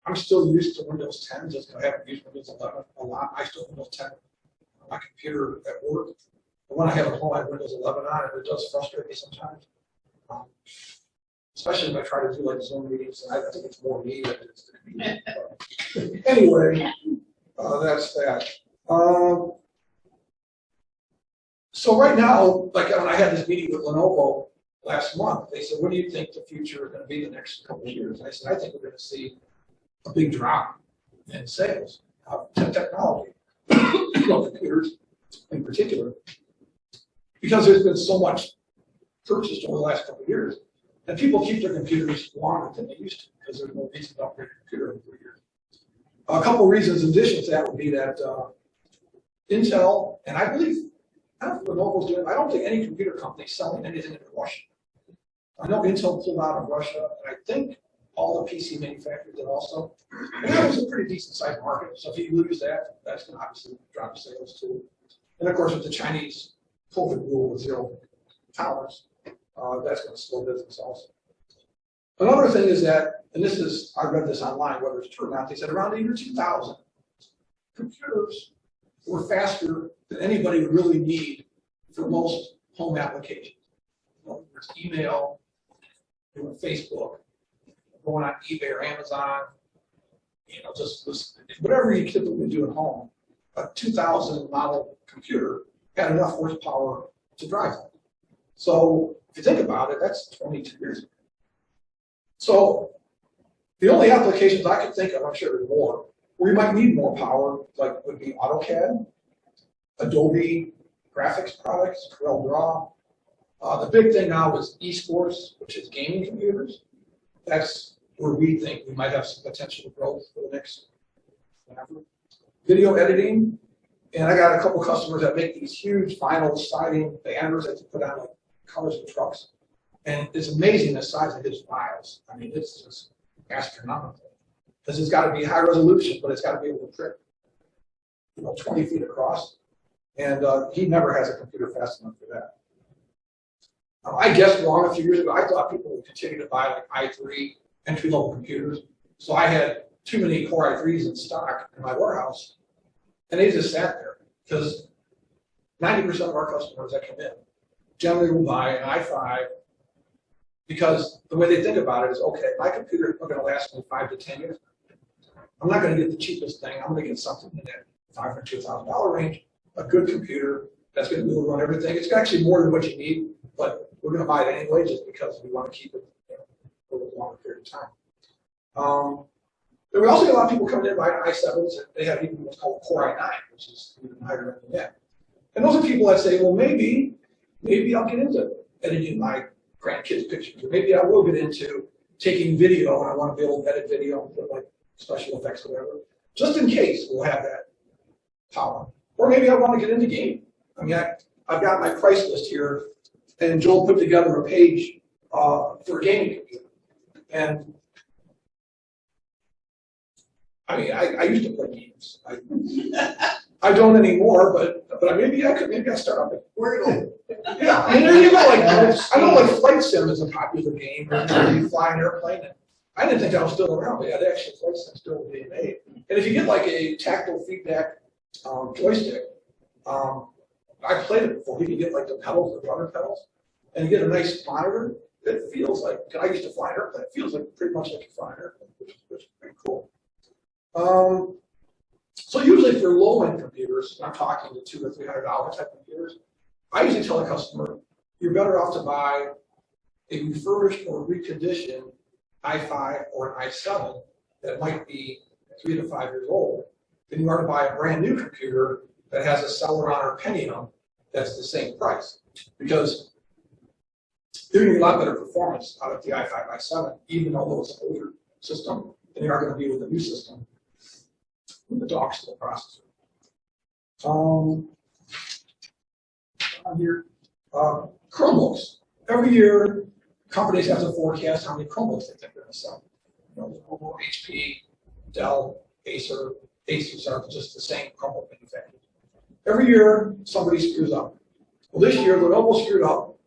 I'm still used to Windows 10, just because I haven't used Windows 11 a lot. I still have Windows 10 on my computer at work. But when I have at home, I have Windows 11 on, and it does frustrate me sometimes. Especially when I try to do like Zoom meetings, and I think it's more me than it is to me. Anyway, that's that. So right now, like when I had this meeting with Lenovo last month, they said, what do you think the future is going to be the next couple of years? And I said, I think we're going to see a big drop in sales of technology, computers in particular, because there's been so much purchased over the last couple of years, and people keep their computers longer than they used to because there's no reason to upgrade a computer every 3 years. A couple of reasons in addition to that would be that Intel, and I believe, I don't know what Lenovo's doing, I don't think any computer company is selling anything in Russia. I know Intel pulled out of Russia, and I think all the PC manufacturers did also. And that was a pretty decent sized market, so if you lose that, that's going to obviously drop sales too. And of course, with the Chinese COVID rule with zero tolerance, that's going to slow business also. Another thing is that, and this is, I read this online, whether it's true or not, they said around the year 2000, computers were faster than anybody would really need for most home applications. Whether it's email, doing Facebook, going on eBay or Amazon, you know, just whatever you typically do at home. A 2000 model computer had enough horsepower to drive it. So if you think about it, that's 22 years ago. So the only applications I could think of, I'm sure there's more, where you might need more power, like would be AutoCAD, Adobe graphics products, CorelDRAW. The big thing now is esports, which is gaming computers. That's where we think we might have some potential growth for the next whatever. Video editing, and I got a couple customers that make these huge vinyl siding banners that you put on like cars and trucks. And it's amazing the size of his files. I mean, it's just astronomical. Because it's got to be high resolution, but it's got to be able to print, 20 feet across. And he never has a computer fast enough for that. I guessed wrong a few years ago. I thought people would continue to buy like i3 entry-level computers. So I had too many Core i3s in stock in my warehouse, and they just sat there because 90% of our customers that come in generally will buy an i5 because the way they think about it is, okay, my computer is going to last me 5 to 10 years. I'm not going to get the cheapest thing. I'm going to get something in that $500 to $1,000 range, a good computer that's going to be able to run everything. It's actually more than what you need, but we're going to buy it anyway just because we want to keep it for a longer period of time. But we also get a lot of people coming in buying i7s, and they have even what's called Core i9, which is even higher than that. And those are people that say, well, maybe I'll get into editing my grandkids' pictures, or maybe I will get into taking video, and I want to be able to edit video and put like special effects or whatever. Just in case we'll have that power. Or maybe I want to get into gaming. I mean, I've got my price list here, and Joel put together a page for a gaming computer. And I mean, I used to play games. I don't anymore, but maybe I start up at Wordle. Yeah, I mean, there you go. Like, I know like Flight Sim is a popular game where you fly an airplane. I didn't think I was still around, but yeah, the actual Flight Sim still being made. And if you get like a tactile feedback joystick, I played it before. You can get like the pedals, the rudder pedals, and you get a nice monitor. It feels like, I used to fly an airplane. It feels like pretty much like you fly an airplane, which is pretty cool. So usually for low-end computers, I'm talking to $200 or $300 type computers, I usually tell a customer, you're better off to buy a refurbished or reconditioned i5 or an i7 that might be 3 to 5 years old than you are to buy a brand new computer that has a Celeron or Pentium that's the same price. Because you're going to get a lot better performance out of the i5, i7, even though it's an older system, than you are going to be with the new system, with the dock still processor. Here, Chromebooks. Every year, companies have to forecast how many Chromebooks they think they're going to sell. Lenovo, HP, Dell, Acer. Asus are just the same Chromebook manufacturers. Every year, somebody screws up. Well, this year, Lenovo screwed up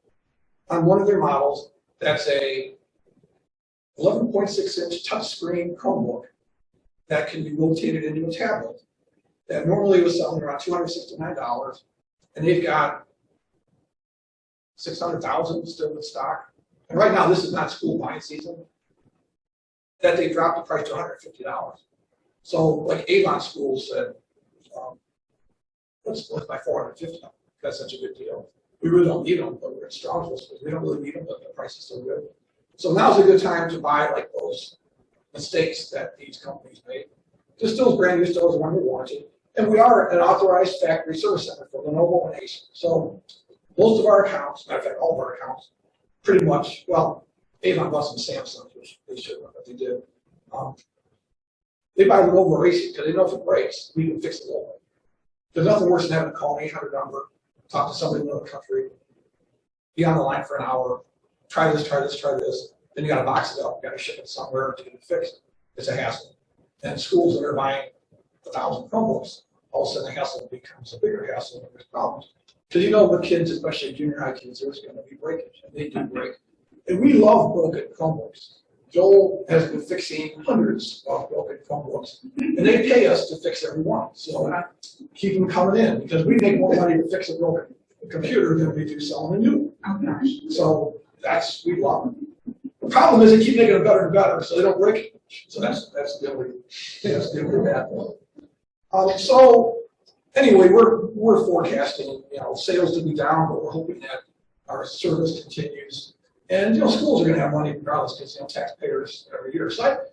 on one of their models. That's a 11.6-inch touchscreen Chromebook that can be rotated into a tablet that normally was selling around $269, and they've got 600,000 still in stock. And right now, this is not school buying season. That they dropped the price to $150. So, like Avon schools said, let's buy $450. That's such a good deal. We really don't need them, but we're in Strongsville because we don't really need them, but the price is still good. So now's a good time to buy like those mistakes that these companies made. Just those brand new stores are under warranty. And we are an authorized factory service center for Lenovo and Acer. So most of our accounts, matter of fact, all of our accounts, pretty much, well, Avon bought some Samsung, which they shouldn't have, but they did. They buy Lenovo or Acer because they know if it breaks, we can fix it locally. There's nothing worse than having to call an 800 number, talk to somebody in another country, be on the line for an hour, try this, then you got to box it up, you got to ship it somewhere to get it fixed. It's a hassle. And schools that are buying 1,000 Chromebooks, all of a sudden the hassle becomes a bigger hassle when there's problems. Because you know the kids, especially junior high kids, there's going to be breakage, and they do break. And we love broken Chromebooks. Joel has been fixing hundreds of broken Chromebooks, and they pay us to fix every one. So keep them coming in, because we make more money to fix a broken computer than we do selling a new one. So we love them. The problem is they keep making it better and better, so they don't break it. So that's the only bad one. So anyway, we're forecasting sales to be down, but we're hoping that our service continues. And schools are going to have money regardless because taxpayers every year. So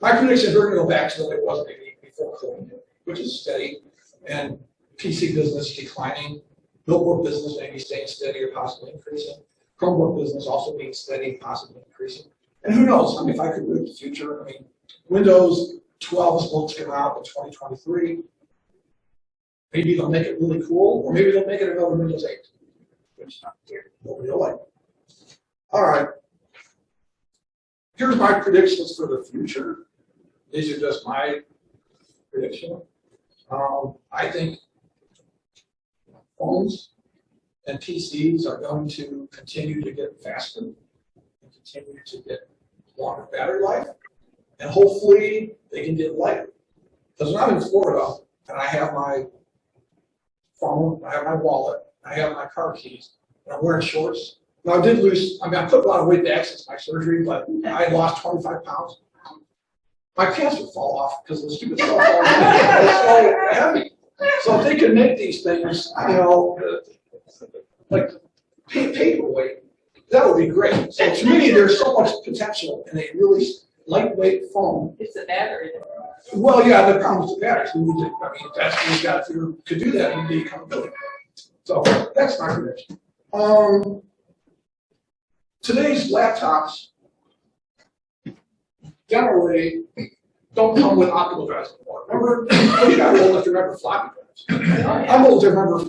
my prediction is we're going to go back to the way it was maybe before COVID, which is steady, and PC business declining, billboard business maybe staying steady or possibly increasing, Chromebook business also being steady, possibly increasing. And who knows? I mean, if I could predict the future, I mean, Windows 12 is supposed to come out in 2023. Maybe they'll make it really cool, or maybe they'll make it another Windows 8, which nobody will like. All right. Here's my predictions for the future. These are just my prediction. I think phones and PCs are going to continue to get faster and continue to get longer battery life, and hopefully they can get lighter. Because when I'm in Florida and I have my phone, I have my wallet, I have my car keys, and I'm wearing shorts. Now I did lose, I put a lot of weight back since my surgery, but I lost 25 pounds. My pants would fall off because of the stupid stuff. It's so heavy. So if they can make these things, like paperweight, that would be great. So to me, there's so much potential in a really lightweight phone. It's the battery. Well, yeah, the problem is the batteries. That's what we've got to do that. You need accountability. So that's my prediction. Today's laptops generally don't come with optical drives anymore. Remember, you got old enough to remember floppy drives. I'm old to remember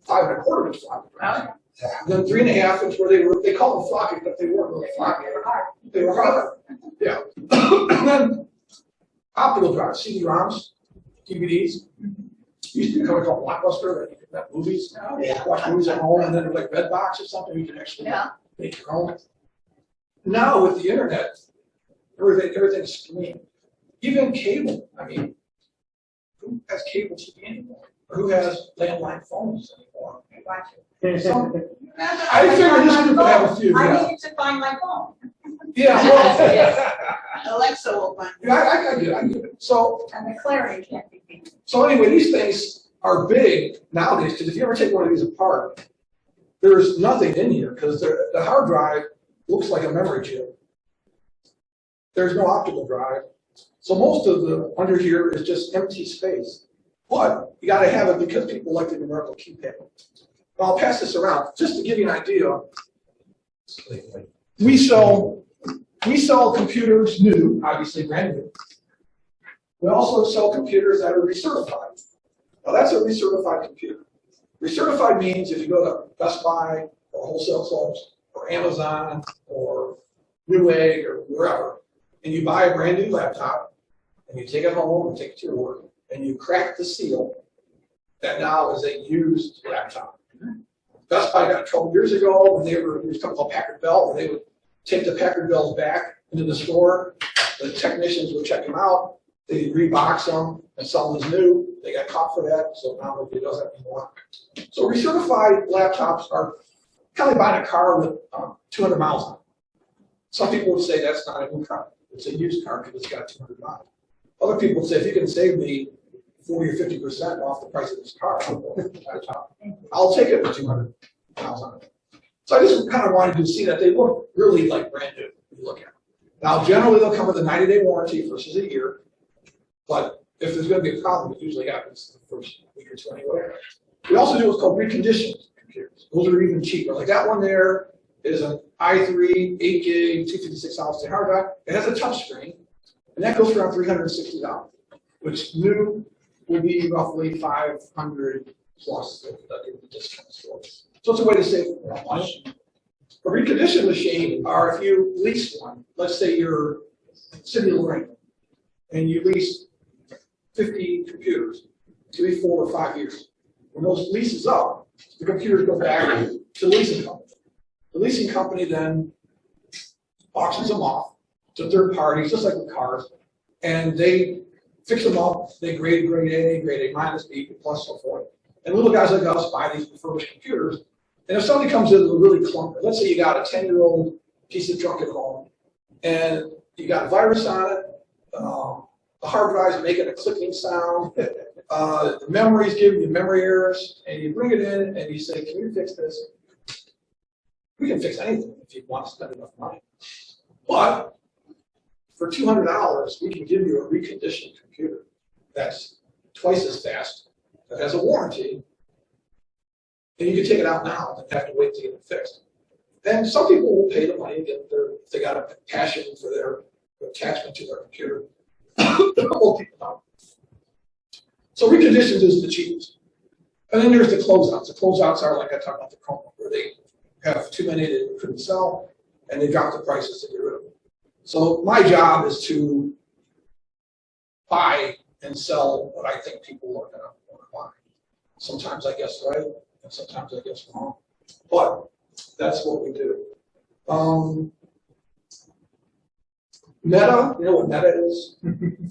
5 1/4 inch floppy drives. Then 3 1/2 inch where they call them floppy, but they weren't really floppy. They were hard. Yeah. And then optical drives, CD-ROMs, DVDs. Used to be a company called Blockbuster that you could rent movies. Watch movies at home, and then like Redbox or something, you can actually make your own. Now with the internet, everything's streamed. Even cable. I mean, who has cable TV anymore? Or who has landline phones anymore? So, I figured this group would have a few. I needed to find my phone. Yeah, well, Alexa will find you. I get it. So, And the clarity can't be beat. so anyway, these things are big nowadays because if you ever take one of these apart, there's nothing in here because the hard drive looks like a memory chip. There's no optical drive. So most of the under here is just empty space. But you got to have it because people like the numerical keypad. I'll pass this around just to give you an idea. We sell computers new, obviously brand new. We also sell computers that are recertified. Now that's a recertified computer. Recertified means if you go to Best Buy or wholesale clubs or Amazon or Newegg or wherever, and you buy a brand new laptop and you take it home and take it to your work and you crack the seal, that now is a used laptop. Best Buy got in trouble years ago when there was a company called Packard Bell, and they would take the Packard Bells back into the store. The technicians would check them out. They rebox them and sell them as new. They got caught for that, so now nobody does that anymore. So recertified laptops are kind of like buying a car with 200 miles on it. Some people would say that's not a new car. It's a used car because it's got 200 miles. Other people would say if you can save me 40 or 50% off the price of this car, I'll take it with 200 miles on it. So I just kind of wanted to see that they look really like brand new when you look at them. Now, generally they'll come with a 90-day warranty versus a year, but if there's going to be a problem, it usually happens the first week or two anyway. We also do what's called reconditioned computers. Those are even cheaper. Like that one there is an i3, 8 gig, 256 solid state hard drive. It has a touch screen, and that goes for around $360, which new would be roughly $500 plus if the discounts for it. So it's a way to save money. A reconditioned machine are if you lease one, let's say you're City of Lorraine, and you lease 50 computers, maybe 4 or 5 years. When those leases up, the computers go back to the leasing company. The leasing company then auctions them off to third parties, just like with cars, and they fix them up. They grade A, grade A minus, B plus, so forth. And little guys like us buy these refurbished computers. And if somebody comes in with a really clunker, let's say you got a 10-year-old piece of junk at home, and you got a virus on it, the hard drive's making a clicking sound, the memory's giving you memory errors, and you bring it in and you say, can you fix this? We can fix anything if you want to spend enough money. But for $200, we can give you a reconditioned computer that's twice as fast, that has a warranty, and you can take it out now and have to wait to get it fixed. And some people will pay the money and get if they got a passion for their attachment to their computer. Most people don't. So reconditioned is the cheapest. And then there's the closeouts. The closeouts are like I talked about the Chrome, where they have too many they couldn't sell, and they drop the prices to get rid of them. So my job is to buy and sell what I think people are going to want to buy. Sometimes I guess right, and sometimes I guess wrong. But that's what we do. Meta, you know what Meta is?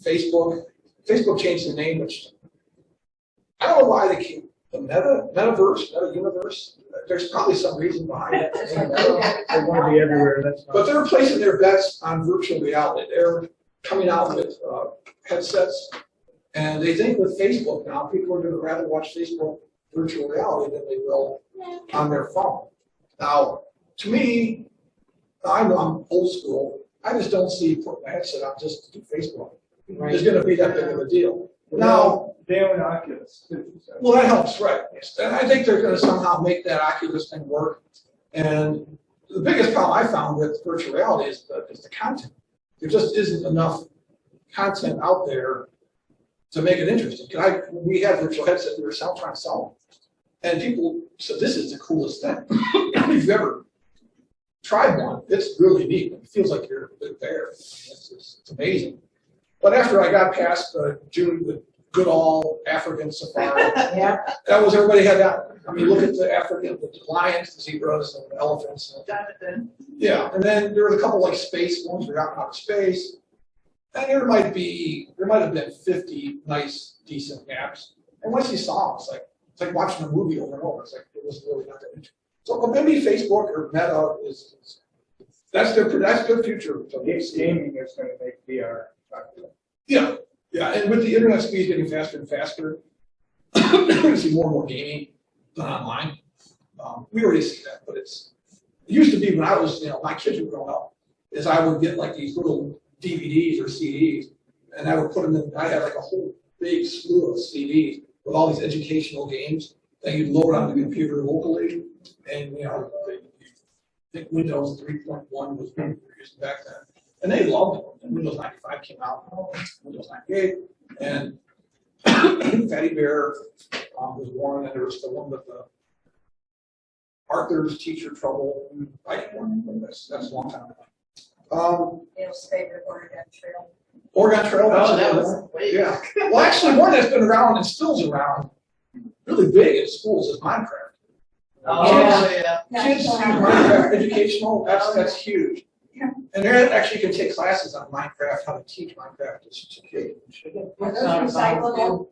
Facebook. Facebook changed the name, which I don't know why they keep the metaverse, meta universe. There's probably some reason behind it. They want to be everywhere, that's But they're placing their bets on virtual reality. They're coming out with headsets, and they think with Facebook now, people are going to rather watch Facebook virtual reality than they will on their phone. Now, to me, I know I'm old school. I just don't see putting a headset on just to do Facebook. It's going to be that big of a deal. Now, they own Oculus too. So. well, that helps, right? And I think they're going to somehow make that Oculus thing work. And the biggest problem I found with virtual reality is the content. There just isn't enough content out there to make it interesting. We had virtual headsets we were trying to sell them, and people said, "This is the coolest thing." If you've ever tried one, it's really neat. It feels like you're there. It's amazing. But after I got past the good old African safari, Yeah. that was everybody had that. I mean, look at the African, the lions, the zebras, and the elephants. Jonathan. Yeah, and then there was a couple like space ones. We got out of space, and there might have been 50 nice, decent maps. And once you saw them, it's like watching a movie over and over. It's like it was really not that interesting. So maybe Facebook or Meta that's their future. Gaming is going to make VR popular. Yeah, and with the internet speeds getting faster and faster, we're going to see more and more gaming done online. We already see that, but it used to be when I was, my kids were growing up, is I would get like these little DVDs or CDs, and I would put them in. I had like a whole big slew of CDs with all these educational games that you'd load on the computer locally, and I think Windows 3.1 was what we were using back then. And they loved it. And Windows 95 came out, Windows 98, and Fatty Bear was one, and there was the one with the Arthur's Teacher Trouble. Like one, that's a long time ago. Neil's favorite Oregon Trail. Oregon Trail. That was way yeah. Well, actually, one that's been around and still's around, really big in schools is Minecraft. Oh, yeah. Kids use Minecraft educational. That's huge. And there actually you can take classes on Minecraft, how to teach Minecraft to kids. Are those recyclable?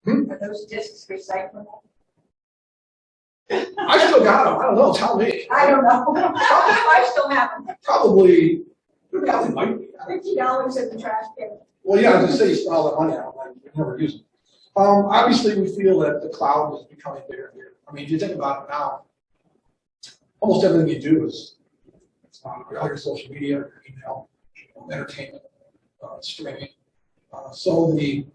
Hmm? Are those discs recyclable? I still got them. I don't know. Tell me. I don't know. I still have them. Probably might be. $50 in the trash can. Well, yeah, I was gonna say you spend all that money on them, you never use them. Obviously, we feel that the cloud is becoming bigger here. I mean, if you think about it now, almost everything you do is all your social media, your email, entertainment, streaming. So the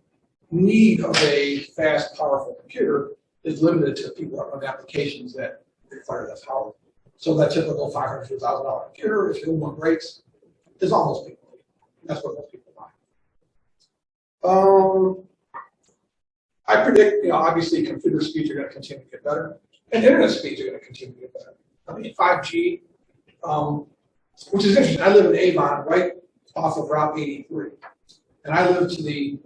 need of a fast, powerful computer is limited to people that run applications that require that power. So that typical $500,000 to $1,000 computer, if one breaks, is almost people. That's what most people buy. I predict, obviously computer speeds are going to continue to get better, and internet speeds are going to continue to get better. I mean, 5G, which is interesting. I live in Avon, right off of Route 83, and I live to the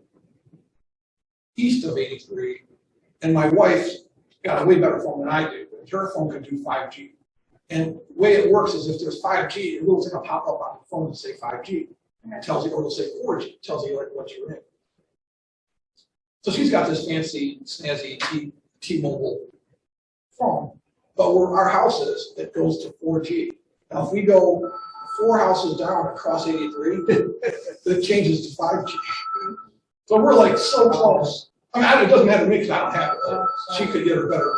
east of 83, and my wife's got a way better phone than I do. Her phone can do 5G. And the way it works is if there's 5G, a little thing will pop up on the phone to say 5G. And it tells you, or it'll say 4G, it tells you like what you're in. So she's got this fancy, snazzy T-Mobile phone, but where our house is, it goes to 4G. Now if we go 4 houses down across 83, it changes to 5G. So we're like so close. I mean, it doesn't matter to me because I don't have it. But she could get her better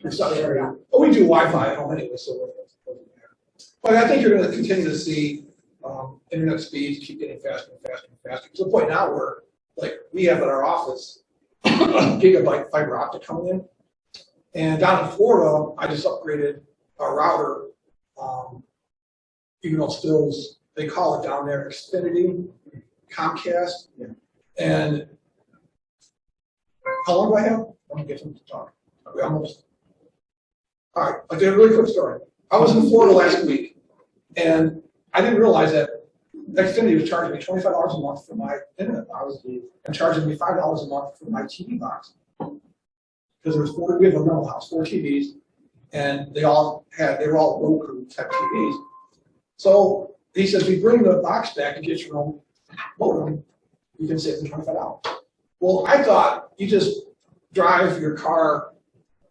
reception. But we do Wi-Fi at home anyway, so it doesn't matter. But I think you're going to continue to see internet speeds keep getting faster and faster and faster to the point now where, like, we have at our office gigabyte fiber optic coming in, and down in Florida, I just upgraded our router. Even though it still's, they call it down there Xfinity, Comcast, and how long do I have? Let me get them to talk. We almost. All right, I'll do a really quick story. I was in Florida last week, and I didn't realize that Xfinity was charging me $25 a month for my internet box and charging me $5 a month for my TV box. Because there's we have a rental house, 4 TVs, and they were all Roku type TVs. So he says, if you bring the box back and get your own modem, you can save them $25. Well, I thought you just drive your car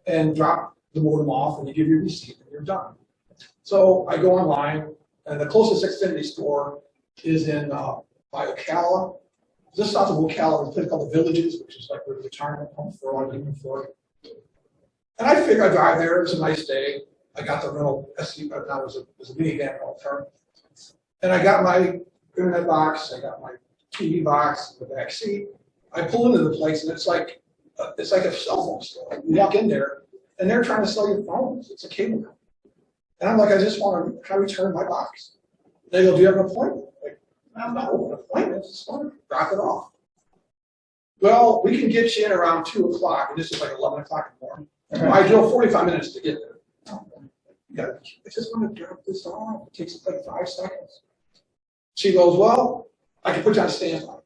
and drop the modem off and you give your receipt and you're done. So I go online, and the closest Xfinity store is in by Ocala. Just south of Ocala, there's a place called the Villages, which is like a retirement home for all human Florida. And I figured I'd drive there. It was a nice day. I got the rental SUV, but now it was a minivan rental term. And I got my internet box, I got my TV box, the back seat. I pull into the place, and it's like a cell phone store. You walk in there, and they're trying to sell you phones. It's a cable company. And I'm like, I just want to return my box. They go, do you have an appointment? Like, I'm not an appointment. Just want to drop it off. Well, we can get you in around 2 o'clock, and this is like 11 o'clock in the morning. I drove 45 minutes to get there. I just want to drop this off. It takes like 5 seconds. She goes, well, I can put you on standby.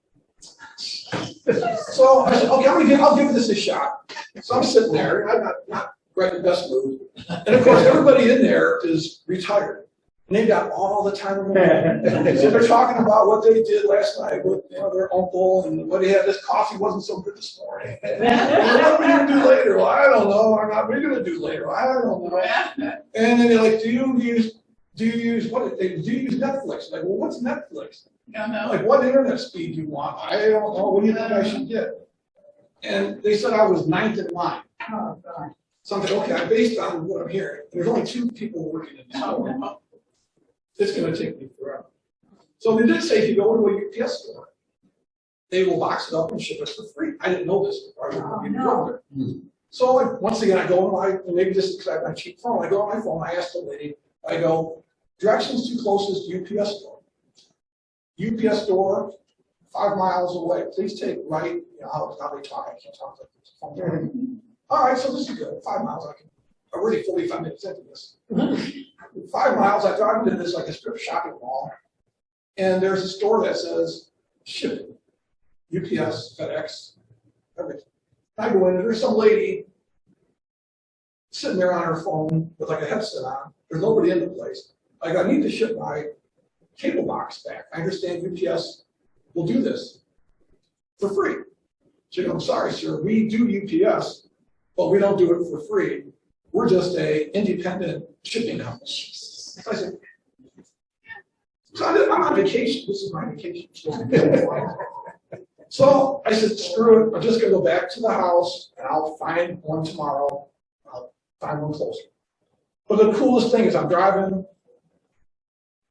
So I said, okay, I'll give this a shot. So I'm sitting there, I'm not right in the best mood. And of course, everybody in there is retired. And they've got all the time in the world. So they're talking about what they did last night with their uncle and what he had. This coffee wasn't so good this morning. What are we going to do later? Well, I don't know. What are we going to do later? I don't know. And then they're like, do you use Netflix? Like, well, what's Netflix? No. Like, what internet speed do you want? I don't know. What do you think I should get? And they said I was 9th in line. Oh, God. So I'm like, okay, based on what I'm hearing, there's only 2 people working in this store. It's going to take me forever. So they did say if you go to a UPS store, they will box it up and ship it for free. I didn't know this before. I didn't go there. So once again, I go on maybe just because I have my cheap phone, I go on my phone, I ask the lady, I go, directions to closest UPS store. UPS store, 5 miles away. Please take right. How they talk, I can't talk like this. All right, so this is good. 5 miles, I'm already 45 minutes into this. 5 miles, I drive into this like a strip shopping mall, and there's a store that says shipping, UPS, FedEx, everything. I go in, and there's some lady sitting there on her phone with like a headset on. There's nobody in the place. like, I need to ship my cable box back. I understand UPS will do this for free. She goes, I'm sorry, sir, we do UPS, but we don't do it for free. We're just a independent shipping company. So I said, I'm on vacation. This is my vacation. So I said, screw it. I'm just going to go back to the house and I'll find one tomorrow. I'll find one closer. But the coolest thing is I'm driving.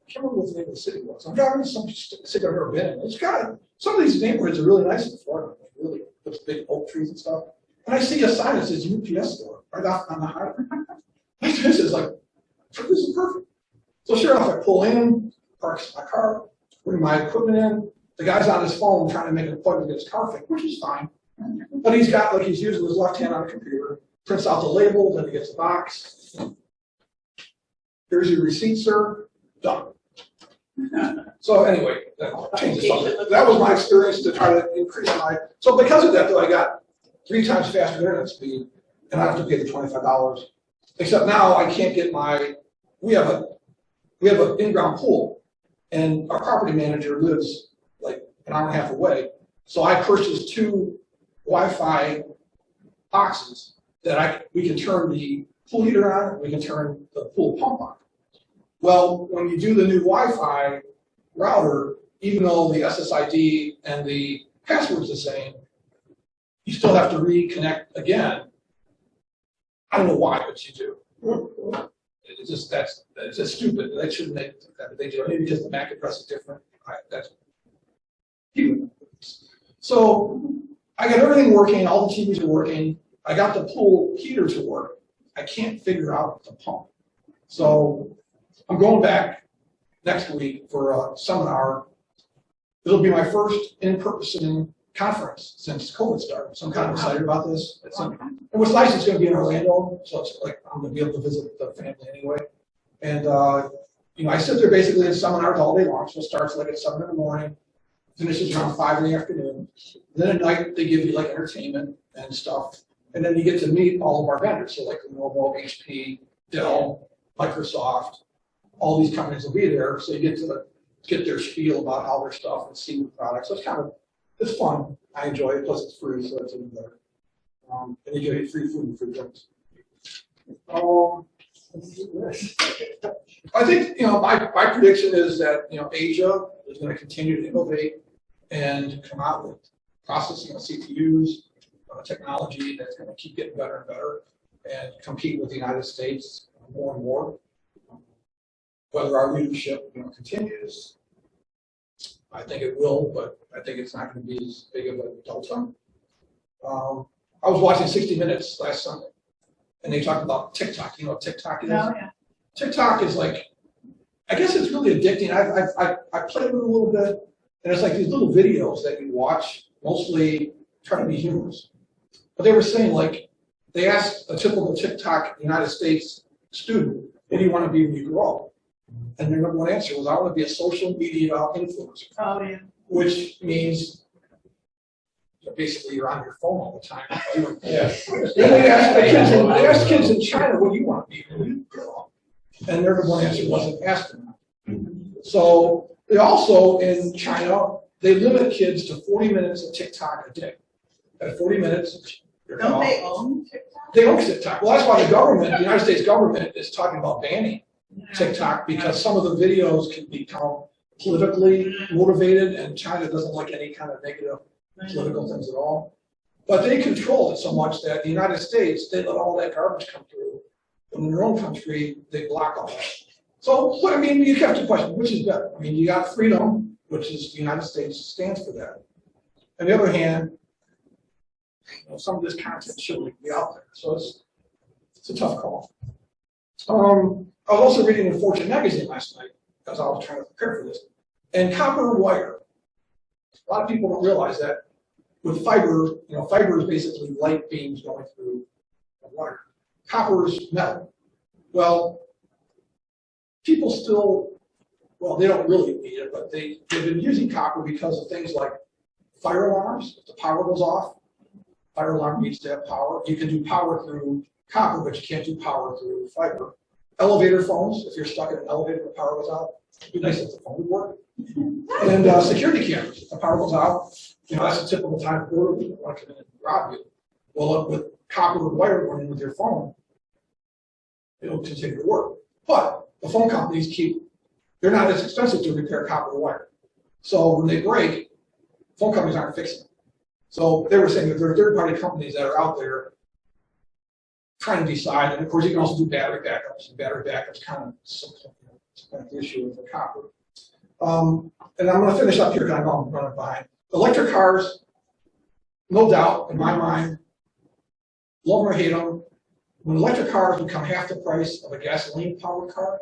I can't remember what the name of the city was. I'm driving to some city I've never been in. It's got some of these neighborhoods are really nice in Florida, like really with big oak trees and stuff. And I see a sign that says UPS store right off on the highway. This is like, this is perfect. So sure enough, I pull in, parks my car, bring my equipment in. The guy's on his phone trying to make an appointment to get his car fixed, which is fine. But he's got, like, he's using his left hand on a computer, prints out the label, then he gets the box. Here's your receipt, sir. Done. So anyway, that changes something. That was my experience to try to increase my. So because of that, though, I got 3 times faster internet speed, and I have to pay the $25. Except now I can't get my. We have an in-ground pool, and our property manager lives like an hour and a half away. So I purchased 2 Wi-Fi boxes that we can turn the pool heater on, we can turn the pool pump on. Well, when you do the new Wi-Fi router, even though the SSID and the password's the same, you still have to reconnect again. I don't know why, but you do. It's just stupid. They shouldn't make that. They do it maybe because the MAC address is different. So I got everything working. All the TVs are working. I got the pool heater to work. I can't figure out the pump. So I'm going back next week for a seminar. It'll be my first in-person conference since COVID started. So I'm kind of excited about this. And what's nice, it's going to be in Orlando, so it's like I'm going to be able to visit the family anyway. And I sit there basically in seminars all day long. So it starts like at 7 in the morning, finishes around 5 in the afternoon. Then at night they give you like entertainment and stuff, and then you get to meet all of our vendors. So like Lenovo, HP, Dell, Microsoft, all these companies will be there. So you get to get their spiel about how their stuff and see the products. So it's fun. I enjoy it. Plus it's free, so it's even better. And you get free food and free drinks. I think my prediction is that Asia is going to continue to innovate and come out with processing of CPUs, technology that's going to keep getting better and better, and compete with the United States more and more. Whether our leadership continues, I think it will, but I think it's not going to be as big of a delta. I was watching 60 Minutes last Sunday, and they talked about TikTok. You know what TikTok is? Oh, yeah. TikTok is like, I guess it's really addicting. I played with it a little bit, and it's like these little videos that you watch, mostly trying to be humorous. But they were saying, like, they asked a typical TikTok United States student, what do you want to be when you grow up? And their number one answer was, I want to be a social media influencer. Oh, yeah. Which means basically you're on your phone all the time. Yes. They asked kids in China, what do you want to be when you grow up? And their number one answer wasn't astronaut. So they also, in China, they limit kids to 40 minutes of TikTok a day. At 40 minutes, Don't they own TikTok? they own TikTok. Well, that's why the United States government is talking about banning TikTok, because some of the videos can become politically motivated, and China doesn't like any kind of negative political things at all. But they control it so much that the United States, they let all that garbage come through. But in their own country, they block all that. So, you have to question, which is better? You got freedom, which is the United States stands for that. On the other hand, some of this content shouldn't be out there. So it's a tough call. I was also reading in Fortune magazine last night as I was trying to prepare for this. And copper wire, a lot of people don't realize that with fiber, fiber is basically light beams going through a wire. Copper is metal. Well, people still, they don't really need it, but they've been using copper because of things like fire alarms. If the power goes off, fire alarm needs to have power. You can do power through copper, but you can't do power through fiber. elevator phones, if you're stuck in an elevator and the power goes out, it'd be nice if the phone would work. And security cameras, if the power goes out, that's a typical time for people want to come in and rob you. Well, with copper wire going in with your phone, it'll continue to work. But the phone companies they're not as expensive to repair copper wire. So when they break, phone companies aren't fixing it. So they were saying that there are third-party companies that are out there trying to decide, and of course you can also do battery backups, and battery backups kind of the issue with the copper. And I'm going to finish up here because I know I'm running behind. Electric cars, no doubt, in my mind, love them or hate them. When electric cars become half the price of a gasoline-powered car,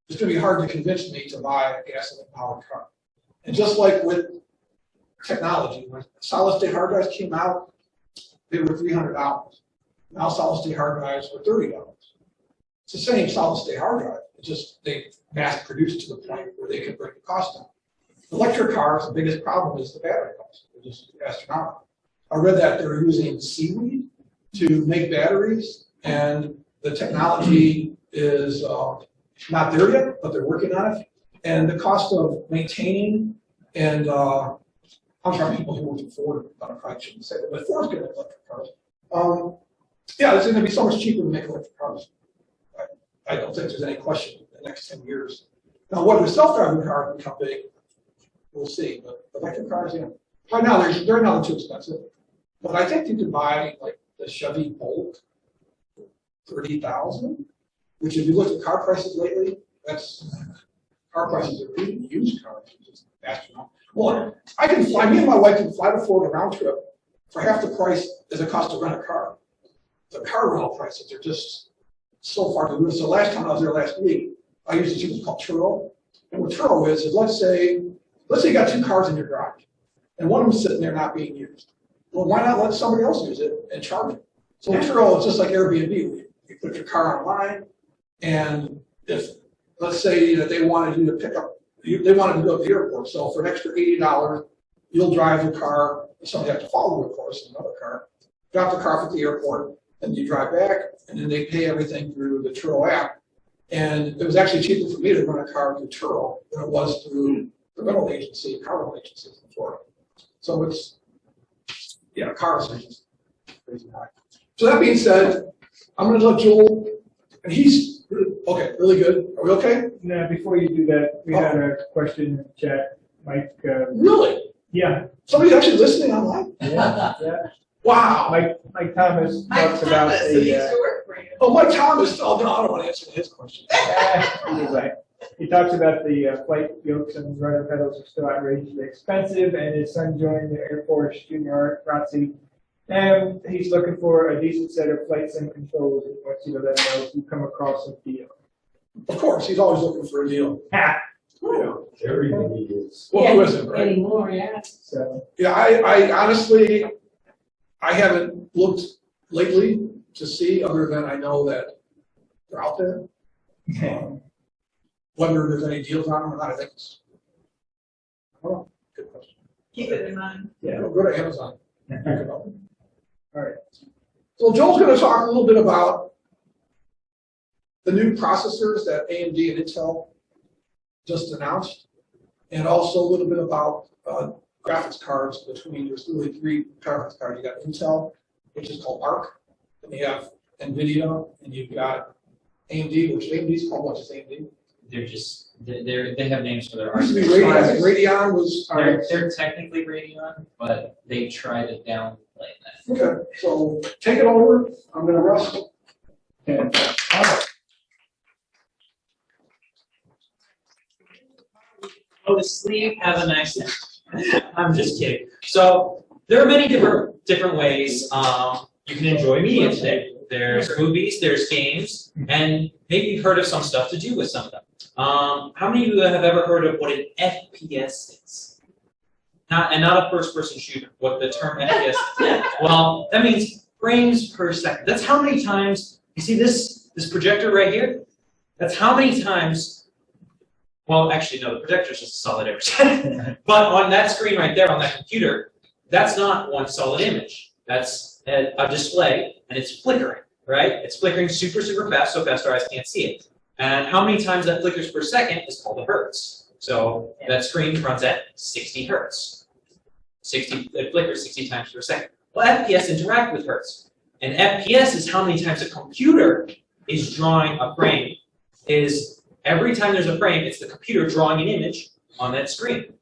it's going to be hard to convince me to buy a gasoline-powered car. And just like with technology, when solid-state hard drives came out, they were $300. Now solid-state hard drives are $30. It's the same solid-state hard drive. It's just they mass-produced to the point where they can bring the cost down. Electric cars, the biggest problem is the battery cost. They're just astronomical. I read that they're using seaweed to make batteries, and the technology is not there yet, but they're working on it. And the cost of maintaining and I'm sorry, people who work at Ford, I probably shouldn't say that, but Ford's going to make electric cars. Yeah, it's going to be so much cheaper to make electric cars. I don't think there's any question in the next 10 years. Now, whether self-driving cars become big, we'll see. But electric cars, yeah. Right now, they're not too expensive. But I think you can buy like the Chevy Bolt for $30,000, which if you look at car prices lately, car prices are really used cars, just astronomical. Well, me and my wife can fly to Florida round trip for half the price as it costs to rent a car. The car rental prices are just so far to the roof. So last time I was there last week, I used a service called Turo. And what Turo is let's say you got 2 cars in your garage, and one of them's sitting there not being used. Well, why not let somebody else use it and charge it? So Turo is just like Airbnb. You put your car online, and if, let's say that they wanted you to pick up, they wanted to go to the airport, so for an extra $80, you'll drive the car, somebody has to follow, of course, in another car, drop the car off at the airport, and you drive back, and then they pay everything through the Turo app. And it was actually cheaper for me to rent a car through Turo than it was through the rental agency, car rental agencies in Florida. So it's, yeah, cars are just crazy high. So that being said, I'm going to let Joel, and he's, okay, really good. Are we okay? Now, before you do that, we had a question in the chat. Mike. Really? Yeah. Somebody's actually listening online? Yeah. Wow. Mike Thomas talks about Mike Thomas. Oh, no, I don't want to answer his question. Anyway, he talks about the flight yokes and rudder pedals are still outrageously expensive, and his son joined the Air Force Junior ROTC, and he's looking for a decent set of flight sim controls. He wants you to let him know if you come across a deal. Of course, he's always looking for a deal. Everything is. Well, who isn't, right? Anymore, yeah. So Yeah, I honestly, I haven't looked lately to see, other than I know that they're out there. Whether there's any deals on them or not, I think it's, oh, good question. Keep it in mind. yeah. Go to Amazon. Pick it up. All right. So Joel's going to talk a little bit about the new processors that AMD and Intel just announced, and also a little bit about graphics cards. Between, there's really 3 graphics cards. You got Intel, which is called ARC, and you have NVIDIA, and you've got AMD, which AMD's called what? Just AMD? They're just they have names for their Used to be architects. Radeon was. They're technically Radeon, but they try to downplay that. Okay, so take it over. I'm going to rest. And Go to sleep. Have a nice day. I'm just kidding. So there are many different ways you can enjoy media today. There's movies, there's games, and maybe you've heard of some stuff to do with some of them. How many of you have ever heard of what an FPS is? Not a first-person shooter. What the term FPS is? Well, that means frames per second. That's how many times you see this projector right here. That's how many times. Well, actually, no. The projector is just a solid image. But on that screen right there, on that computer, that's not one solid image. That's a display, and it's flickering. right? It's flickering super, super fast, so fast our eyes can't see it. And how many times that flickers per second is called a hertz. So that screen runs at 60 hertz. It flickers 60 times per second. Well, FPS interact with hertz. And FPS is how many times a computer is drawing a frame. Is every time there's a frame, it's the computer drawing an image on that screen.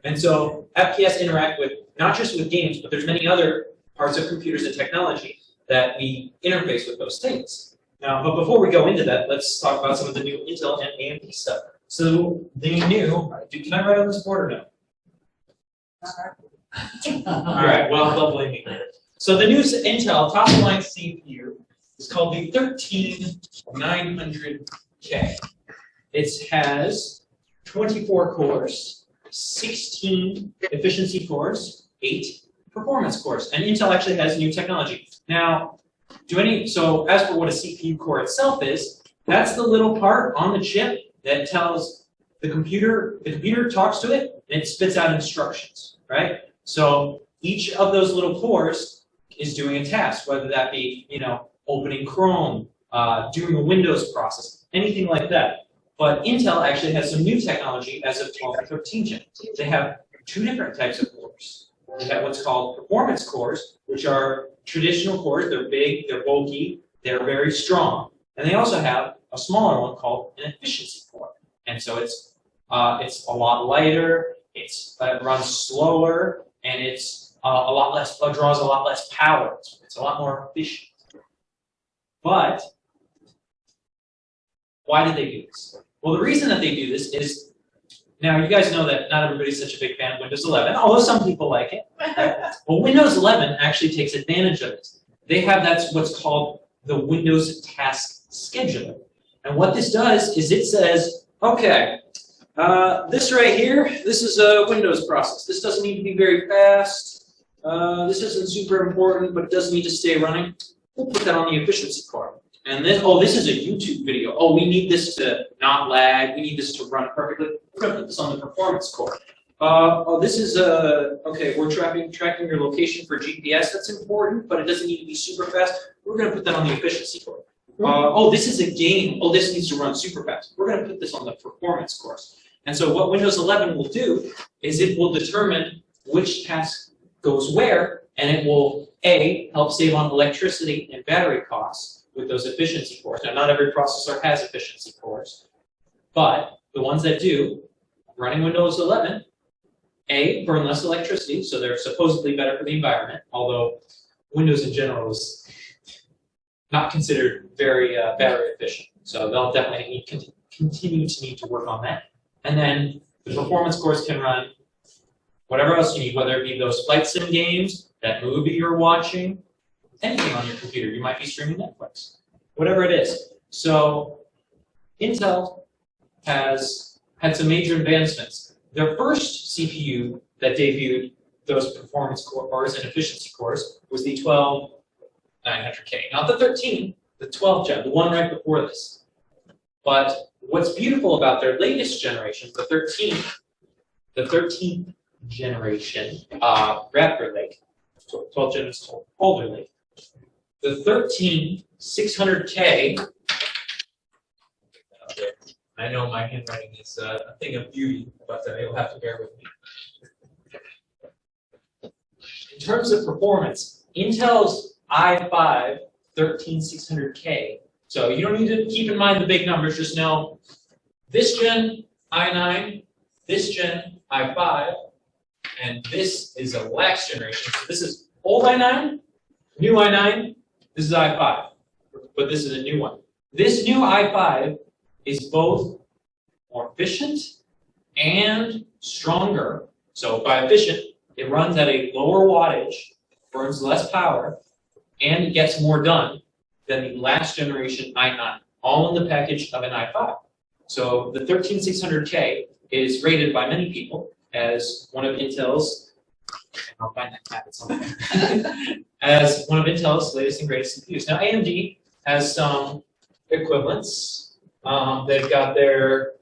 And so FPS interact with, not just with games, but there's many other parts of computers and technology that we interface with those things. Now, but before we go into that, let's talk about some of the new Intel and AMD stuff. So the new, can I write on this board or no? All right, well, they'll blame me later. So the new Intel top-of-line CPU is called the 13900K. It has 24 cores, 16 efficiency cores, 8 performance cores, and Intel actually has new technology. Now, so as for what a CPU core itself is, that's the little part on the chip that tells the computer talks to it, and it spits out instructions, right? So each of those little cores is doing a task, whether that be, opening Chrome, doing a Windows process, anything like that. But Intel actually has some new technology as of 12 and 13 gen. They have 2 different types of cores. They have what's called performance cores, which are traditional cores. They're big, they're bulky, they're very strong. And they also have a smaller one called an efficiency core. And so it's a lot lighter, it runs slower, and it's draws a lot less power. It's a lot more efficient. But why did they do this? Well, the reason that they do this is, now you guys know that not everybody's such a big fan of Windows 11, although some people like it. Right? Well, Windows 11 actually takes advantage of it. They have what's called the Windows Task Scheduler. And what this does is it says, okay, this right here, this is a Windows process. This doesn't need to be very fast. This isn't super important, but it does need to stay running. We'll put that on the efficiency core. And this is a YouTube video. Oh, we need this to not lag. We need this to run perfectly. We're going to put this on the performance core. This is okay, we're tracking your location for GPS. That's important, but it doesn't need to be super fast. We're going to put that on the efficiency core. This is a game. Oh, this needs to run super fast. We're going to put this on the performance course. And so what Windows 11 will do is it will determine which task goes where, and it will, A, help save on electricity and battery costs with those efficiency cores. Now, not every processor has efficiency cores, but the ones that do, running Windows 11, A, burn less electricity, so they're supposedly better for the environment, although Windows in general is not considered very battery efficient. So they'll definitely continue to need to work on that. And then the performance cores can run whatever else you need, whether it be those flight sim games, that movie you're watching, anything on your computer. You might be streaming Netflix, whatever it is. So Intel has had some major advancements. Their first CPU that debuted those performance cores and efficiency cores was the 12900K, not the 13, the 12 gen, the one right before this. But what's beautiful about their latest generation, the 13th generation Raptor Lake, 12 gen is older Lake. The 13600K, I know my handwriting is a thing of beauty, but you'll have to bear with me. In terms of performance, Intel's i5 13600K, so you don't need to keep in mind the big numbers, just know this gen i9, this gen i5, and this is a last generation. So this is old i9, new i9, this is i5, but this is a new one. This new i5 is both more efficient and stronger. So by efficient, it runs at a lower wattage, burns less power, and it gets more done than the last generation i9, all in the package of an i5. So the 13600K is rated by many people as one of Intel's, I'll find that packet somewhere, as one of Intel's latest and greatest CPUs. Now AMD has some equivalents. They've got their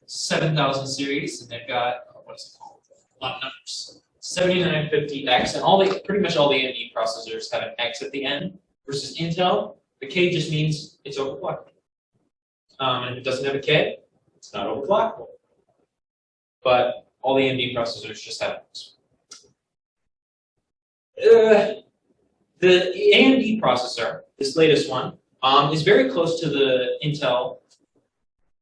7000 series, and they've got, what is it called? A lot of numbers. 7950X, and pretty much all the AMD processors have an X at the end, versus Intel, The K just means it's overclockable. And if it doesn't have a K, it's not overclockable. But all the AMD processors just have those. The AMD processor, this latest one, is very close to the Intel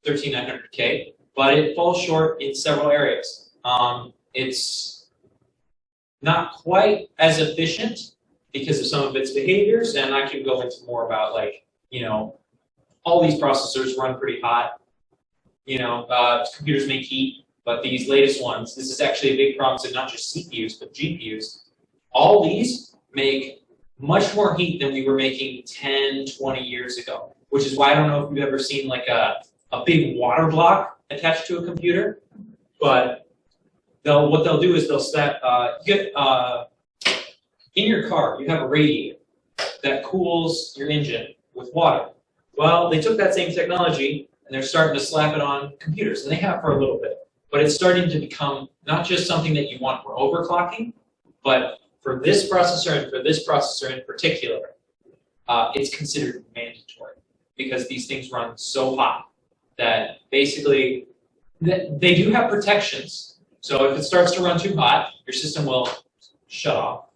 13900K, but it falls short in several areas. It's not quite as efficient because of some of its behaviors, and I can go into more about, like, you know, all these processors run pretty hot. You know, computers make heat, but these latest ones, this is actually a big problem. So not just CPUs, but GPUs. All these make much more heat than we were making 10, 20 years ago, which is why I don't know if you've ever seen like a big water block attached to a computer, but what they'll do is they'll set, in your car, you have a radiator that cools your engine with water. Well, they took that same technology and they're starting to slap it on computers, and they have for a little bit. But it's starting to become not just something that you want for overclocking, but for this processor and for this processor in particular, it's considered mandatory because these things run so hot that basically they do have protections. So if it starts to run too hot, your system will shut off.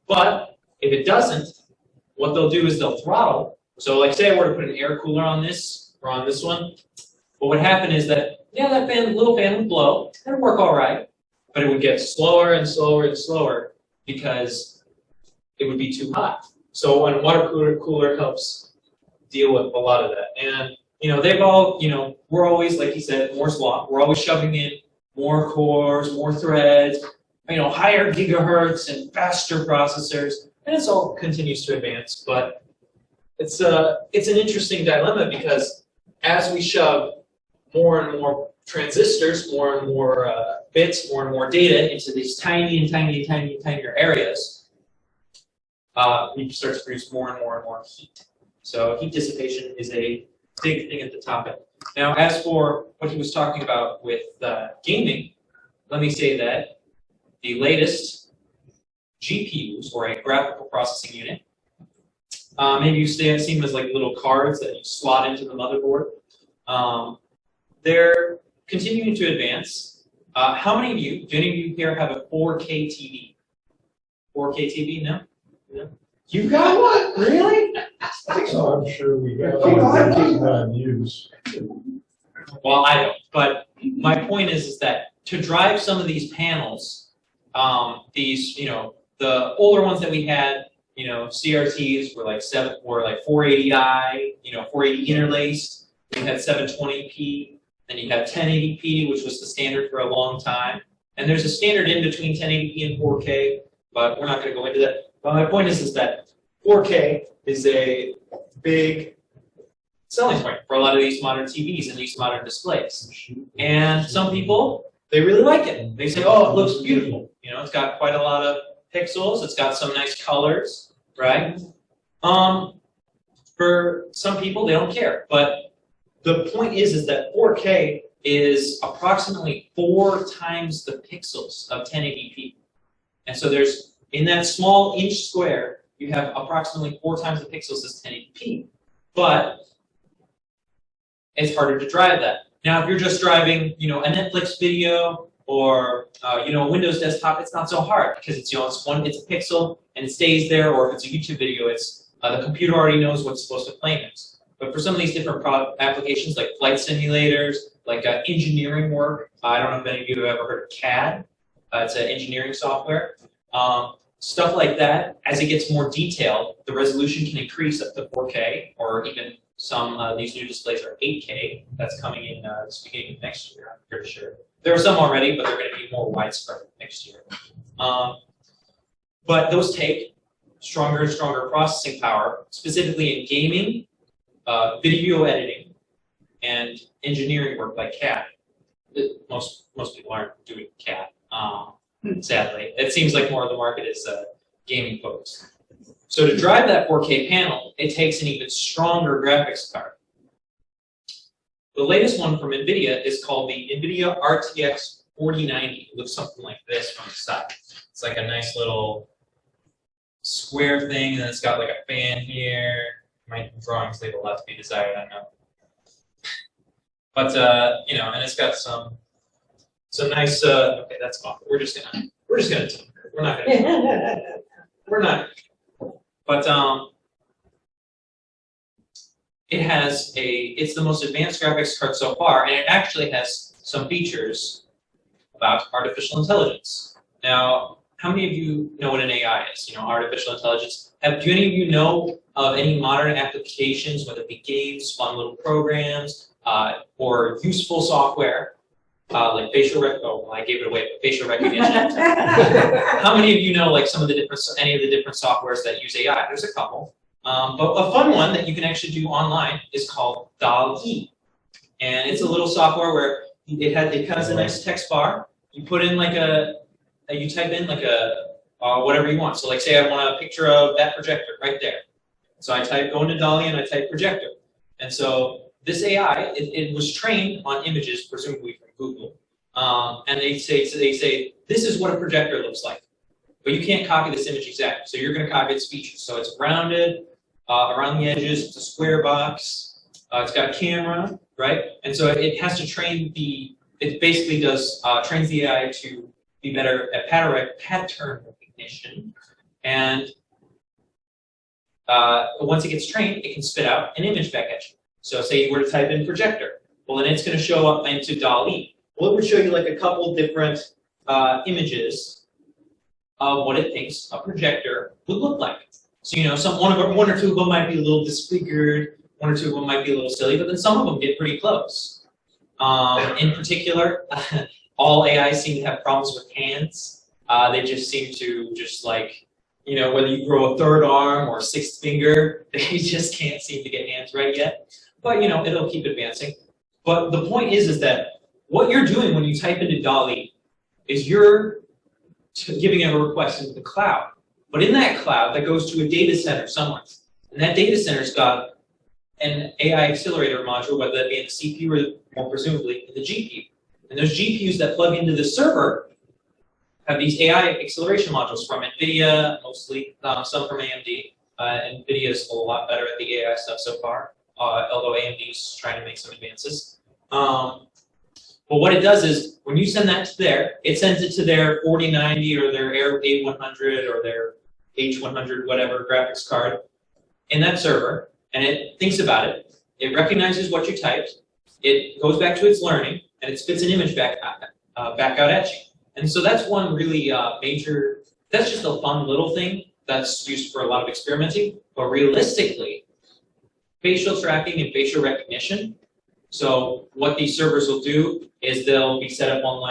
But if it doesn't, what they'll do is they'll throttle. So like say I were to put an air cooler on this or on this one, what would happen is that, yeah, that little fan would blow. It would work all right, but it would get slower and slower and slower because it would be too hot. So a water cooler helps deal with a lot of that. And, you know, they've all, you know, we're always, like he said, Moore's Law. We're always shoving in more cores, more threads, you know, higher gigahertz and faster processors, and it's all continues to advance. But it's an interesting dilemma because as we shove more and more transistors, more and more bits, more and more data into these tiny and tiny and tiny and tinier areas, we start to produce more and more and more heat. So heat dissipation is a big thing at the top end. Now, as for what he was talking about with gaming, let me say that the latest GPUs, or a graphical processing unit, maybe you've seen them as like little cards that you slot into the motherboard. They're continuing to advance. How many of you, do any of you here have a 4K TV? 4K TV? No? No? You got one? Really? I'm sure we got Oh, keep on use. Well, I don't. But my point is that to drive some of these panels, these, you know, the older ones that we had, you know, CRTs were like 480i, you know, 480 interlaced. We had 720p. Then you have 1080p, which was the standard for a long time. And there's a standard in between 1080p and 4K, but we're not going to go into that. But my point is that 4K is a big selling point for a lot of these modern TVs and these modern displays. And some people, they really like it. They say, oh, it looks beautiful. You know, it's got quite a lot of pixels. It's got some nice colors, right? For some people, they don't care. But the point is that 4K is approximately 4 times the pixels of 1080p. And so there's, in that small inch square, you have approximately 4 times the pixels as 1080p. But it's harder to drive that. Now, if you're just driving, you know, a Netflix video or, you know, a Windows desktop, it's not so hard because it's, you know, it's a pixel and it stays there. Or if it's a YouTube video, it's the computer already knows what's supposed to play next. But for some of these different applications, like flight simulators, like engineering work, I don't know if any of you have ever heard of CAD. It's an engineering software. Stuff like that, as it gets more detailed, the resolution can increase up to 4K, or even some these new displays are 8K. That's coming in the beginning of next year, I'm pretty sure. There are some already, but they're going to be more widespread next year. But those take stronger and stronger processing power, specifically in gaming, video editing, and engineering work like CAD. Most people aren't doing CAD. Sadly, it seems like more of the market is gaming focused. So to drive that 4K panel, it takes an even stronger graphics card. The latest one from NVIDIA is called the NVIDIA RTX 4090. It looks something like this from the side. It's like a nice little square thing, and then it's got like a fan here, My drawings leave a lot to be desired, I know. But you know, and it's got some nice. Okay, that's awful. We're just gonna. We're not gonna. We're not. But it's the most advanced graphics card so far, and it actually has some features about artificial intelligence. Now, how many of you know what an AI is? You know, artificial intelligence. Do any of you know of any modern applications, whether it be games, fun little programs, or useful software, like facial I gave it away, but facial recognition. How many of you know like any of the different softwares that use AI? There's a couple. But a fun one that you can actually do online is called DALL-E. And it's a little software where it has a nice text bar. You put in you type in whatever you want. So like say I want a picture of that projector right there. So I go into DALL-E and I type projector. And so this AI, it was trained on images, presumably from Google. And they say, this is what a projector looks like. But you can't copy this image exactly. So you're going to copy its features. So it's rounded around the edges. It's a square box. It's got a camera, right? And so it has to train it basically trains the AI to be better at pattern recognition. And once it gets trained, it can spit out an image back at you. So say you were to type in projector. Well, then it's going to show up into DALL-E. Well, it would show you like a couple different images of what it thinks a projector would look like. So, you know, one or two of them might be a little disfigured, one or two of them might be a little silly, but then some of them get pretty close. In particular, all AIs seem to have problems with hands. They just seem to you know, whether you grow a third arm or a sixth finger, they just can't seem to get hands right yet. But, you know, it'll keep advancing. But the point is that what you're doing when you type into DALL-E is you're giving a request into the cloud. But in that cloud, that goes to a data center somewhere. And that data center's got an AI accelerator module, whether that be in the CPU or more presumably in the GPU. And those GPUs that plug into the server have these AI acceleration modules from NVIDIA, mostly some from AMD. NVIDIA is a lot better at the AI stuff so far, although AMD is trying to make some advances. But what it does is, when you send that to there, it sends it to their 4090 or their A100 or their H100, whatever graphics card in that server, and it thinks about it. It recognizes what you typed. It goes back to its learning, and it spits an image back out at you. And so that's one really that's just a fun little thing that's used for a lot of experimenting. But realistically, facial tracking and facial recognition. So what these servers will do is they'll be set up on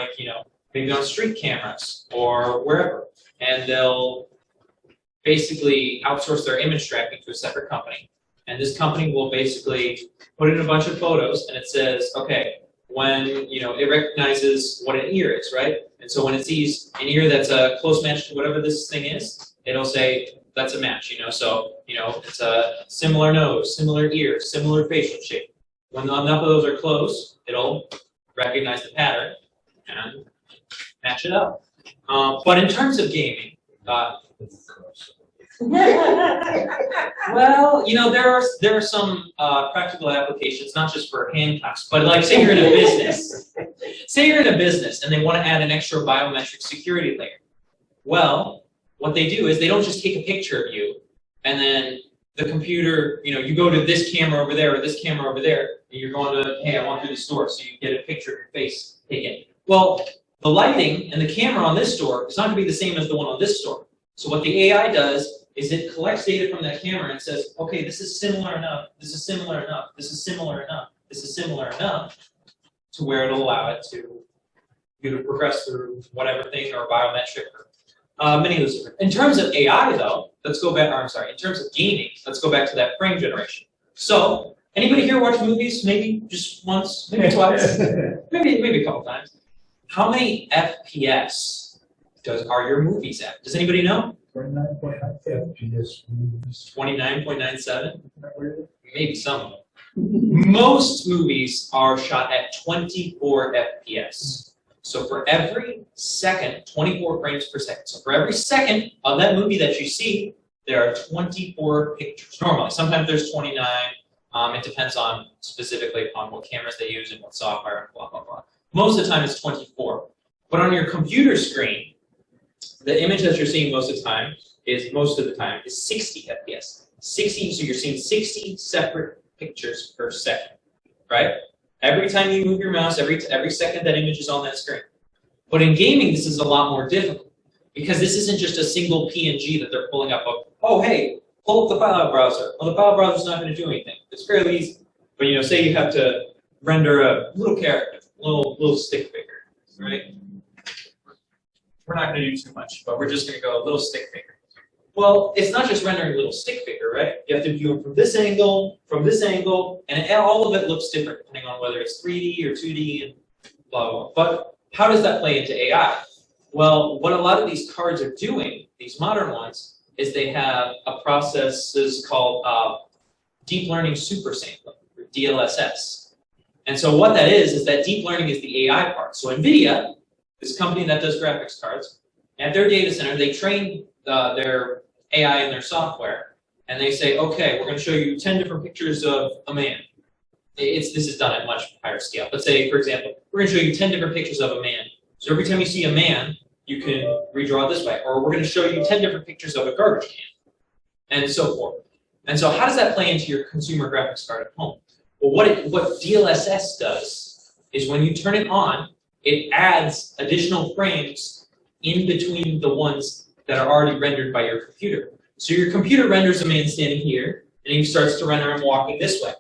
maybe on street cameras or wherever. And they'll basically outsource their image tracking to a separate company. And this company will basically put in a bunch of photos and it says, okay, when it recognizes what an ear is, right? And so when it sees an ear that's a close match to whatever this thing is, it'll say that's a match, So, it's a similar nose, similar ear, similar facial shape. When enough of those are close, it'll recognize the pattern and match it up. But in terms of gaming, well, there are some practical applications, not just for hand clasps, but like say you're in a business. Say you're in a business and they want to add an extra biometric security layer. Well, what they do is they don't just take a picture of you and then the computer, you go to this camera over there or this camera over there, and you're going to, hey, I want through the store, so you get a picture of your face taken. Well, the lighting and the camera on this store is not going to be the same as the one on this store. So what the AI does is it collects data from that camera and says, okay, this is similar enough, this is similar enough, this is similar enough, this is similar enough, to where it'll allow it to progress through whatever thing or biometric or many of those different. In terms of AI, though, let's go back. In terms of gaming, let's go back to that frame generation. So, anybody here watch movies? Maybe just once, maybe twice, maybe a couple times. How many FPS are your movies at? Does anybody know? 29.9 FPS. 29.97. Maybe some of them. Most movies are shot at 24 FPS. So for every second, 24 frames per second. So for every second of that movie that you see, there are 24 pictures normally. Sometimes there's 29. It depends on specifically on what cameras they use and what software and blah, blah, blah. Most of the time it's 24. But on your computer screen, the image that you're seeing most of the time is 60 FPS. 60, so you're seeing 60 separate pictures per second, right? Every time you move your mouse, every second that image is on that screen. But in gaming, this is a lot more difficult because this isn't just a single PNG that they're pulling up of, oh, hey, pull up the file browser. Well, the file browser's not going to do anything. It's fairly easy. But, you know, say you have to render a little character, little stick figure, right? We're not going to do too much, but we're just going to go a little stick figure. Well, it's not just rendering a little stick figure, right? You have to view it from this angle, and all of it looks different depending on whether it's 3D or 2D and blah, blah, blah. But how does that play into AI? Well, what a lot of these cards are doing, these modern ones, is they have a process called deep learning supersampling, or DLSS. And so what that is that deep learning is the AI part. So NVIDIA, this company that does graphics cards, at their data center, they train their AI and their software, and they say, okay, we're going to show you 10 different pictures of a man. This is done at much higher scale. Let's say, for example, we're going to show you 10 different pictures of a man. So every time you see a man, you can redraw it this way. Or we're going to show you 10 different pictures of a garbage can, and so forth. And so how does that play into your consumer graphics card at home? Well, what DLSS does is when you turn it on, it adds additional frames in between the ones that are already rendered by your computer. So your computer renders a man standing here, and he starts to render him walking this way.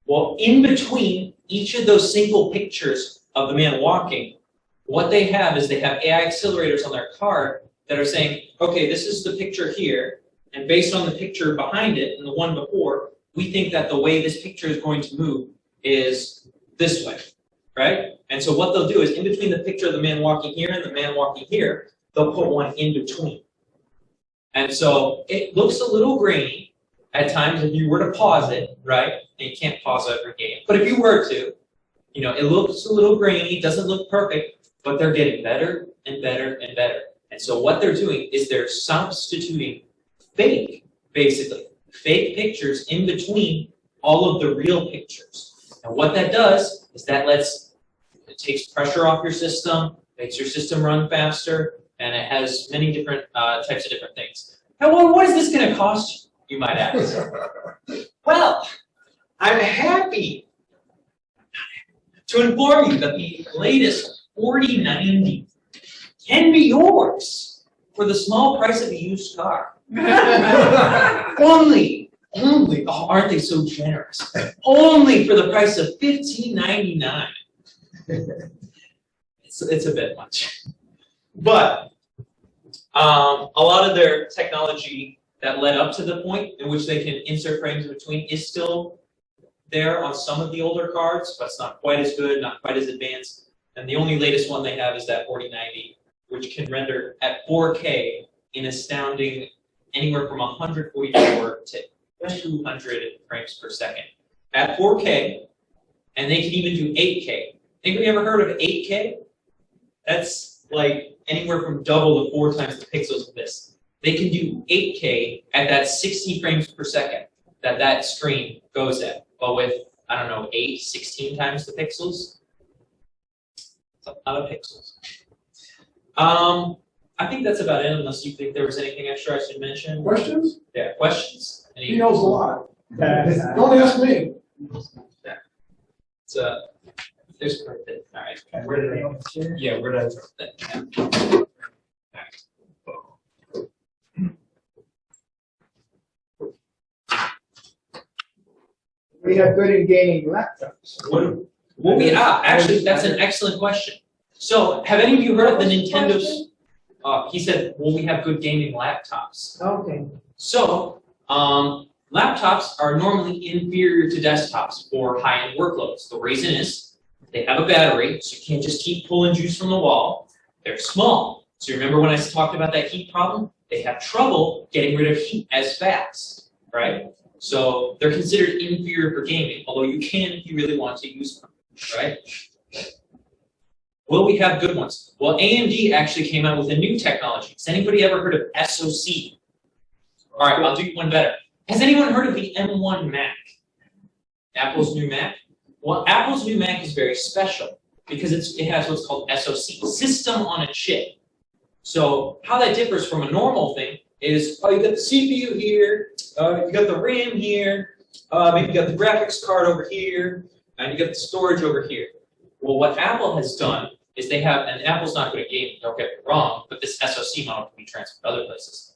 Well, in between each of those single pictures of the man walking, what they have is they have AI accelerators on their card that are saying, okay, this is the picture here, and based on the picture behind it and the one before, we think that the way this picture is going to move is this way, right? And so what they'll do is in between the picture of the man walking here and the man walking here, they'll put one in between. And so it looks a little grainy at times if you were to pause it, right? And you can't pause every game. But if you were to, you know, it looks a little grainy, doesn't look perfect, but they're getting better and better and better. And so what they're doing is they're substituting fake pictures in between all of the real pictures. And what that does is it takes pressure off your system, makes your system run faster, and it has many different types of different things. Now, what is this going to cost you might ask? Well, I'm happy to inform you that the latest 4090 can be yours for the small price of a used car. only, oh, aren't they so generous? Only for the price of $15.99. It's a bit much. But a lot of their technology that led up to the point in which they can insert frames in between is still there on some of the older cards, but it's not quite as good, not quite as advanced. And the only latest one they have is that 4090, which can render at 4K in astounding anywhere from 144 to 200 frames per second. At 4K, and they can even do 8K. Anybody ever heard of 8K? That's like anywhere from double to 4 times the pixels of this. They can do 8K at that 60 frames per second that screen goes at, but with, I don't know, 16 times the pixels. It's a lot of pixels. I think that's about it, unless you think there was anything extra I should mention. Questions? Yeah, questions? He knows a lot. Don't ask me. Yeah. So, there's quite a bit. All right. Where did I throw that? We have good in gaming laptops. Actually, that's an excellent question. So, have any of you heard of the Nintendo's? He said, will we have good gaming laptops? Okay. So, laptops are normally inferior to desktops for high-end workloads. The reason is they have a battery, so you can't just keep pulling juice from the wall. They're small. So remember when I talked about that heat problem? They have trouble getting rid of heat as fast, right? So they're considered inferior for gaming, although you can if you really want to use them, right? Will we have good ones? Well, AMD actually came out with a new technology. Has anybody ever heard of SoC? All right, I'll do you one better. Has anyone heard of the M1 Mac? Apple's new Mac? Well, Apple's new Mac is very special because it has what's called SoC, System on a Chip. So how that differs from a normal thing is, oh, you got the CPU here, you got the RAM here, maybe you got the graphics card over here, and you got the storage over here. Well, what Apple has done is they have, and Apple's not good at gaming, don't get me wrong, but this SoC model can be transferred to other places.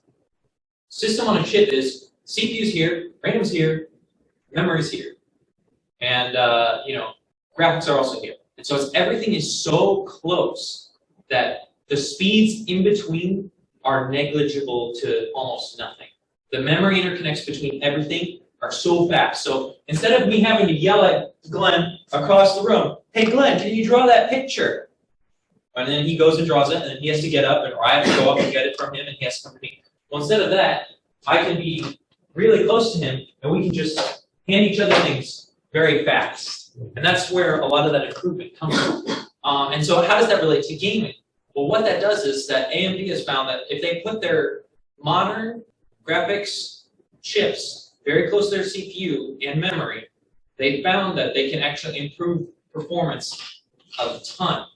System on a chip is CPU's here, RAM's here, memory's here, and graphics are also here. And so everything is so close that the speeds in between are negligible to almost nothing. The memory interconnects between everything are so fast. So instead of me having to yell at Glenn across the room, hey Glenn, can you draw that picture? And then he goes and draws it, and then he has to get up, or I have to go up and get it from him, and he has to come to me. Well, instead of that, I can be really close to him, and we can just hand each other things very fast. And that's where a lot of that improvement comes from. And so how does that relate to gaming? Well, what that does is that AMD has found that if they put their modern graphics chips very close to their CPU and memory, they found that they can actually improve performance a ton.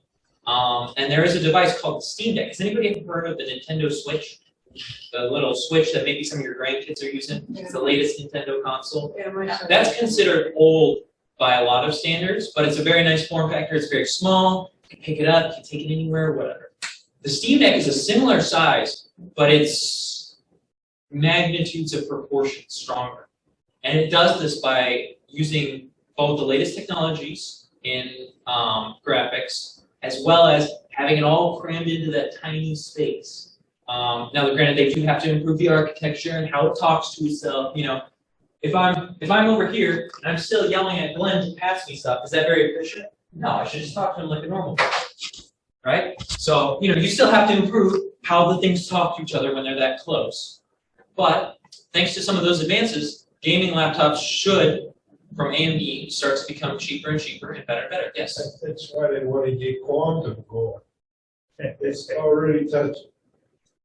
And there is a device called the Steam Deck. Has anybody ever heard of the Nintendo Switch? The little Switch that maybe some of your grandkids are using? It's the latest Nintendo console. That's considered old by a lot of standards, but it's a very nice form factor. It's very small. You can pick it up, you can take it anywhere, whatever. The Steam Deck is a similar size, but it's magnitudes of proportion stronger. And it does this by using both the latest technologies in graphics, as well as having it all crammed into that tiny space. Now, granted, they do have to improve the architecture and how it talks to itself. You know, if I'm over here and I'm still yelling at Glenn to pass me stuff, is that very efficient? No, I should just talk to him like a normal person, right? So, you still have to improve how the things talk to each other when they're that close. But thanks to some of those advances, gaming laptops should, from AMD, start to become cheaper and cheaper and better and better. Yes? That's why they want to get quantum going. It's already touched.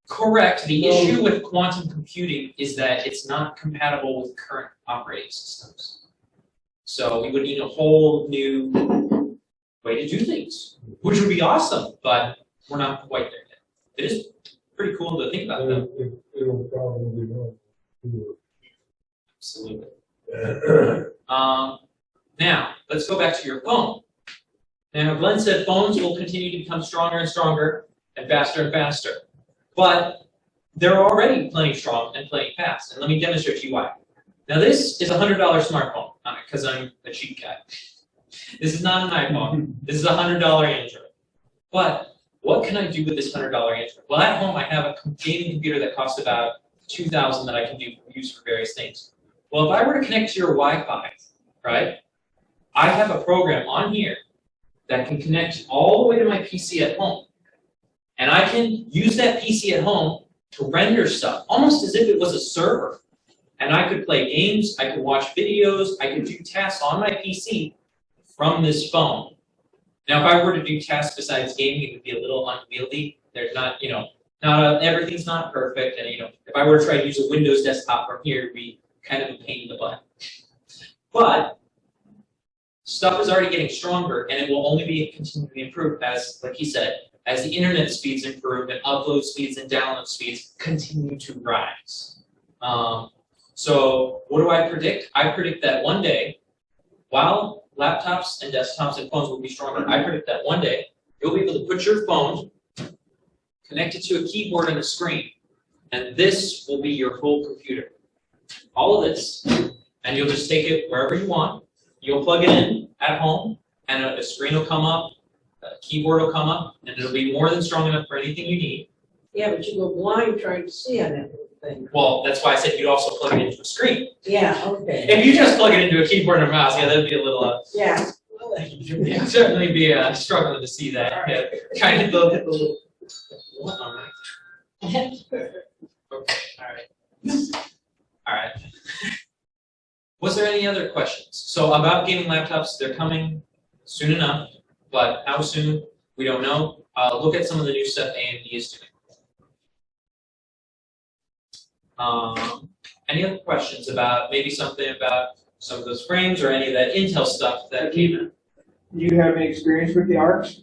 Correct. The issue with quantum computing is that it's not compatible with current operating systems. So we would need a whole new way to do things, which would be awesome, but we're not quite there yet. It is pretty cool to think about, though. It'll probably not. Absolutely. Now, let's go back to your phone. Now, Glenn said phones will continue to become stronger and stronger and faster. But they're already plenty strong and plenty fast. And let me demonstrate to you why. Now, this is a $100 smartphone, because I'm a cheap guy. This is not an iPhone. This is a $100 Android. But what can I do with this $100 Android? Well, at home, I have a gaming computer that costs about $2,000 that I can use for various things. Well, if I were to connect to your Wi-Fi, right, I have a program on here that can connect all the way to my PC at home. And I can use that PC at home to render stuff, almost as if it was a server. And I could play games, I could watch videos, I could do tasks on my PC from this phone. Now, if I were to do tasks besides gaming, it would be a little unwieldy. There's not, everything's not perfect. And, if I were to try to use a Windows desktop from here, it would be kind of a pain in the butt. But stuff is already getting stronger, and it will only be continually improved as, like he said, as the internet speeds improve and upload speeds and download speeds continue to rise. So what do I predict? I predict that one day, while laptops and desktops and phones will be stronger, I predict that one day you'll be able to put your phone connected to a keyboard and a screen, and this will be your whole computer. All of this, and you'll just take it wherever you want. You'll plug it in at home, and a screen will come up, a keyboard will come up, and it'll be more than strong enough for anything you need. Yeah, but you go blind trying to see on that thing. Well, that's why I said you'd also plug it into a screen. Yeah, okay. If you just plug it into a keyboard and a mouse, yeah, that'd be a little, Yeah. you'd certainly be struggling to see that. All Yeah, trying to hit the little. All right. Okay, all right. Was there any other questions? So about gaming laptops, they're coming soon enough, but how soon, we don't know. Look at some of the new stuff AMD is doing. Any other questions about maybe something about some of those frames or any of that Intel stuff that came in? Do you have any experience with the ARCs?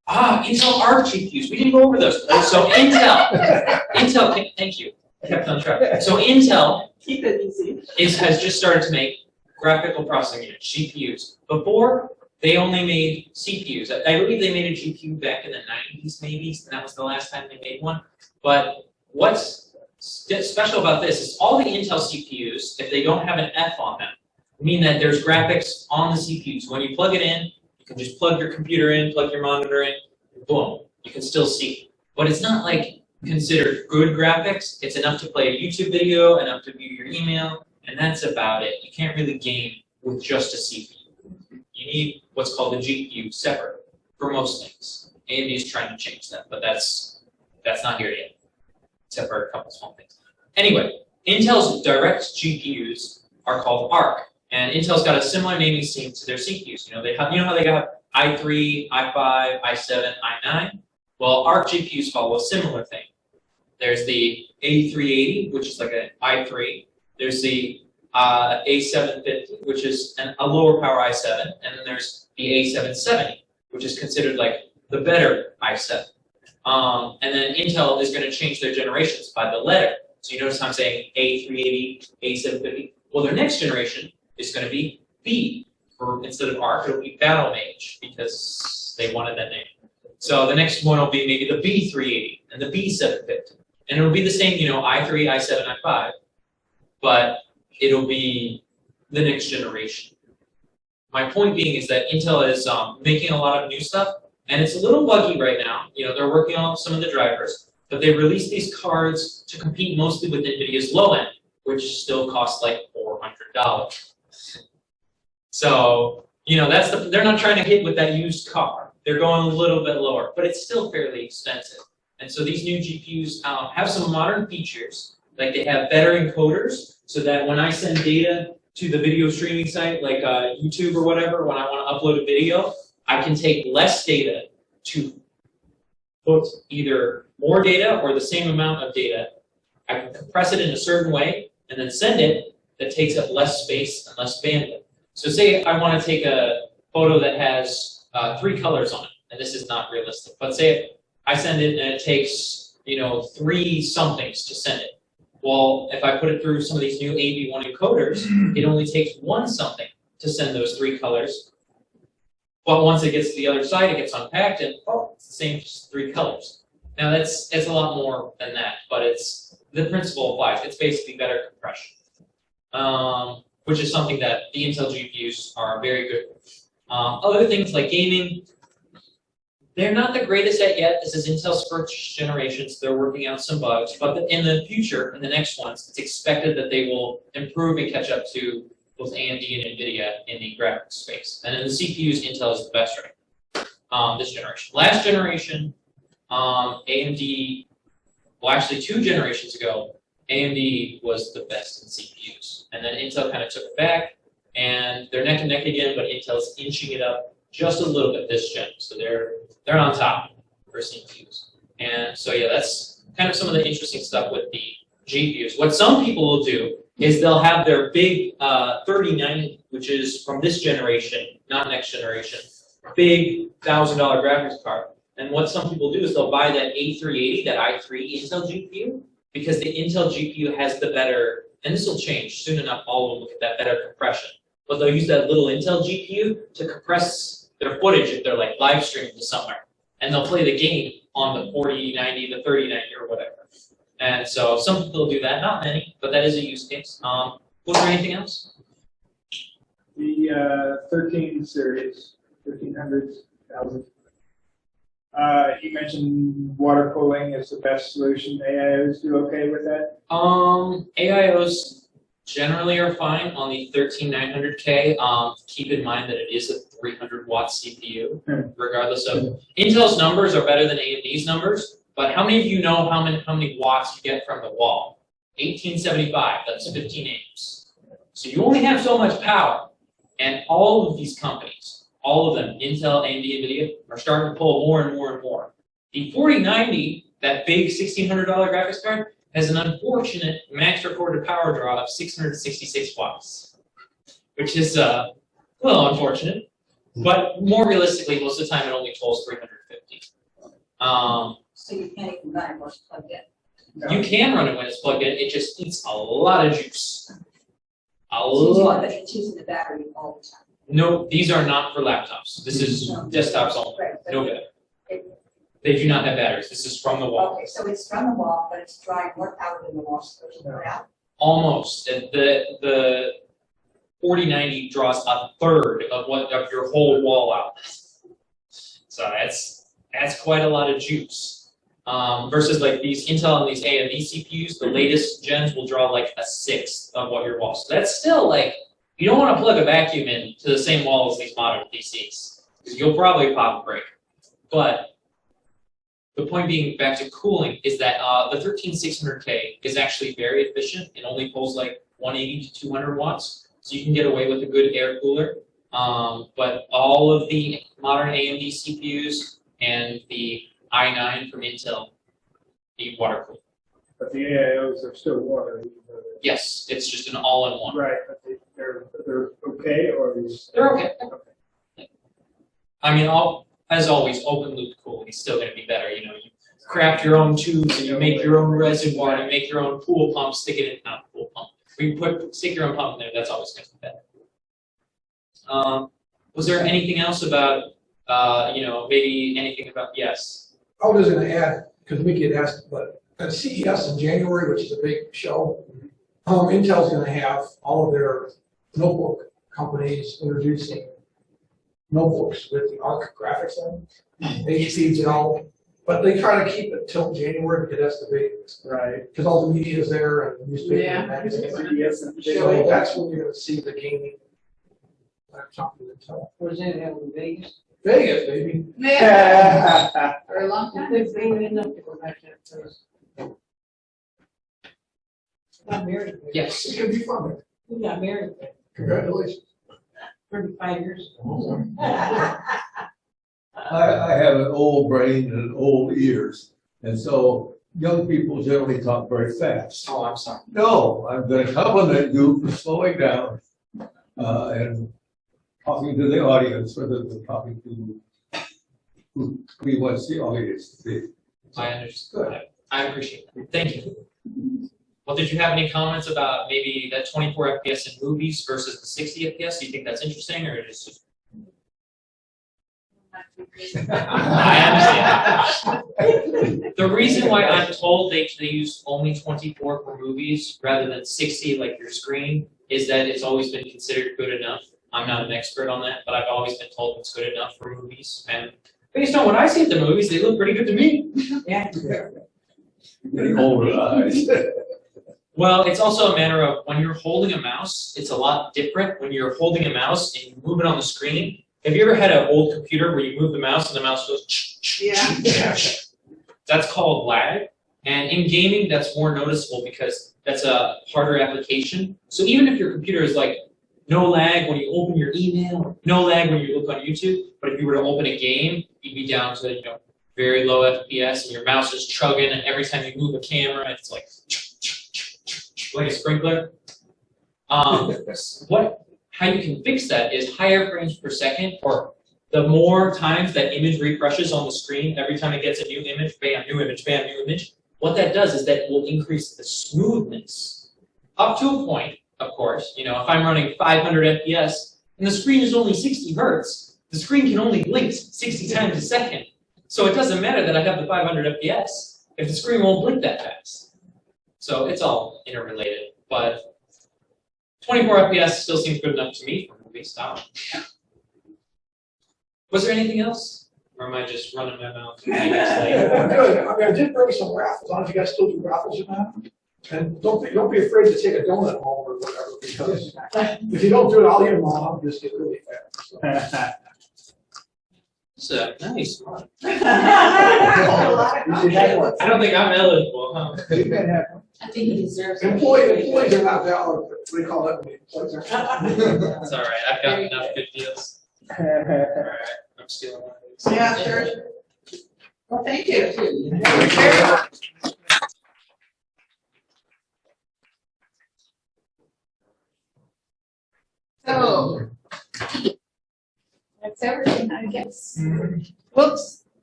Intel Arc GPUs. We didn't go over those. So Intel, thank you. I kept on track. So Intel Keep it easy. has just started to make graphical processing units, GPUs. Before, they only made CPUs. I believe they made a GPU back in the 90s, maybe, and that was the last time they made one. But what's special about this is all the Intel CPUs, if they don't have an F on them, mean that there's graphics on the CPUs. When you plug it in, you can just plug your computer in, plug your monitor in, boom, you can still see. But it's not like considered good graphics. It's enough to play a YouTube video, enough to view your email, and that's about it. You can't really game with just a CPU. You need what's called a GPU separate for most things. AMD is trying to change that, but that's not here yet, except for a couple small things. Anyway, Intel's direct GPUs are called Arc, and Intel's got a similar naming scheme to their CPUs. You know how they got i3, i5, i7, i9? Well, Arc GPUs follow a similar thing. There's the A380, which is like an i3. There's the A750, which is a lower power i7, and then there's the A770, which is considered like the better i7. And then Intel is going to change their generations by the letter. So you notice I'm saying A380, A750. Well, their next generation is going to be B. Instead of Arc, it'll be Battle Mage, because they wanted that name. So the next one will be maybe the B380 and the B750. And it'll be the same, i3, i7, i5, but it'll be the next generation. My point being is that Intel is making a lot of new stuff, and it's a little buggy right now. They're working on some of the drivers, but they released these cards to compete mostly with NVIDIA's low end, which still costs like $400. So, they're not trying to hit with that used car. They're going a little bit lower, but it's still fairly expensive. And so these new GPUs have some modern features, like they have better encoders, so that when I send data to the video streaming site, like YouTube or whatever, when I want to upload a video, I can take less data to put either more data or the same amount of data. I can compress it in a certain way and then send it that takes up less space and less bandwidth. So say I want to take a photo that has 3 colors on it, and this is not realistic, but say I send it and it takes 3 somethings to send it. Well, if I put it through some of these new AV1 encoders, it only takes 1 something to send those 3 colors. But once it gets to the other side, it gets unpacked, and it's the same 3 colors. Now it's a lot more than that, but the principle applies. It's basically better compression, which is something that the Intel GPUs are very good with. Other things like gaming, they're not the greatest at yet. This is Intel's first generation, so they're working out some bugs. But in the future, in the next ones, it's expected that they will improve and catch up to both AMD and NVIDIA in the graphics space. And in the CPUs, Intel is the best right now, this generation. Last generation, AMD, well, actually 2 generations ago, AMD was the best in CPUs. And then Intel kind of took it back, and they're neck and neck again, but Intel's inching it up just a little bit this gen. So they're on top for CPUs. And so yeah, that's kind of some of the interesting stuff with the GPUs. What some people will do is they'll have their big 3090, which is from this generation, not next generation, big $1,000 graphics card. And what some people do is they'll buy that A380, that i3 Intel GPU, because the Intel GPU has the better, and this will change soon enough, all of them will get that better compression. But they'll use that little Intel GPU to compress their footage if they're like live streaming to somewhere. And they'll play the game on the 4090, the 3090, or whatever. And so some people do that, not many, but that is a use case. Was there anything else? The 13 series, 1300s, 1000s. You mentioned water cooling is the best solution. AIOs do okay with that? AIOs generally are fine on the 13900K. Keep in mind that it is a 300 watt CPU, regardless of Intel's numbers are better than AMD's numbers. But how many of you know how many watts you get from the wall? 1875. That's 15 amps. So you only have so much power, and all of these companies, all of them, Intel, AMD, NVIDIA, are starting to pull more and more and more. The 4090, that big $1,600 graphics card, has an unfortunate max recorded power draw of 666 watts, which is a little unfortunate, but more realistically, most of the time it only tolls 350. So you can't even buy it once it's plugged in. You can run it when it's plugged in, it just eats a lot of juice. A So lot. but it's using the battery all the time. No, these are not for laptops. This is No. desktops only. Right, but No battery. it- They do not have batteries. This is from the wall. Okay, so it's from the wall, but it's drawing more power than the wall, so it's put out. Almost. And the 4090 draws a third of your whole wall out. So that's quite a lot of juice. Versus like these Intel and these AMD CPUs, the latest gens will draw like a sixth of what your wall. So that's still like, you don't want to plug a vacuum in to the same wall as these modern PCs, because you'll probably pop a break. But the point being, back to cooling, is that the 13600K is actually very efficient. It only pulls like 180 to 200 watts, so you can get away with a good air cooler. But all of the modern AMD CPUs and the i9 from Intel need water cooling. But the AIOs are still water. Even though Yes, it's just an all-in-one. they're- Right, but they're okay, or is? They're okay. I mean, as always, open loop cooling is still going to be better. You know, you craft your own tubes and you make your own reservoir, you make your own pool pump, stick it in, not pool pump. Stick your own pump in there, that's always going to be better. Was there anything else about, maybe anything about, yes? I was gonna add, because we get asked, but at CES in January, which is a big show, Intel's gonna have all of their notebook companies introducing notebooks with the ARC graphics on them. HP's and all, but they try to keep it till January because that's the big, Right. because all the media is there and newspaper Yeah. and magazines. Yes, and So that's when you're gonna see the gaming laptop with Intel. Where's that held in Vegas? Vegas, baby. Yeah, for a long time. They're big enough to go back to that place. Got married there. Yes. It's gonna be fun. Man. We got married there Congratulations. 35 years ago. I have an old brain and old ears, and so young people generally talk very fast. Oh, I'm sorry. No, I'm going to compliment you for slowing down and talking to the audience rather than talking to who we want the audience to be. I understand. I appreciate that. Thank you. Well, did you have any comments about maybe that 24 FPS in movies versus the 60 FPS? Do you think that's interesting, or is it just? I understand. The reason why I'm told they use only 24 for movies rather than 60 like your screen is that it's always been considered good enough. I'm not an expert on that, but I've always been told it's good enough for movies. And based on what I see at the movies, they look pretty good to me. Yeah. Getting older eyes. Well, it's also a matter of when you're holding a mouse, it's a lot different when you're holding a mouse and you move it on the screen. Have you ever had an old computer where you move the mouse and the mouse goes Yeah. That's called lag. And in gaming, that's more noticeable because that's a harder application. So even if your computer is like no lag when you open your email, no lag when you look on YouTube, but if you were to open a game, you'd be down to very low FPS and your mouse is chugging, and every time you move a camera, it's like a sprinkler. How you can fix that is higher frames per second, or the more times that image refreshes on the screen, every time it gets a new image, bam, new image, bam, new image. What that does is that it will increase the smoothness up to a point, of course. If I'm running 500 FPS and the screen is only 60 hertz, the screen can only blink 60 times a second. So it doesn't matter that I have the 500 FPS if the screen won't blink that fast. So it's all interrelated, but 24 FPS still seems good enough to me for movie style. Was there anything else? Or am I just running my mouth? Good. I did bring some raffles. I don't know if you guys still do raffles or not. And don't be afraid to take a donut home or whatever, because if you don't do it, I'll eat them all. I'll just get really fat. So. It's a nice one. You should have one. I don't think I'm eligible, huh? You can have one. I think he deserves it. Employees are not valid. What do you call that? It's all right. I've got enough good deals. All right. I'm stealing one of these. Yeah, sure. Well, thank you. Very much. So. That's everything, I guess. We'll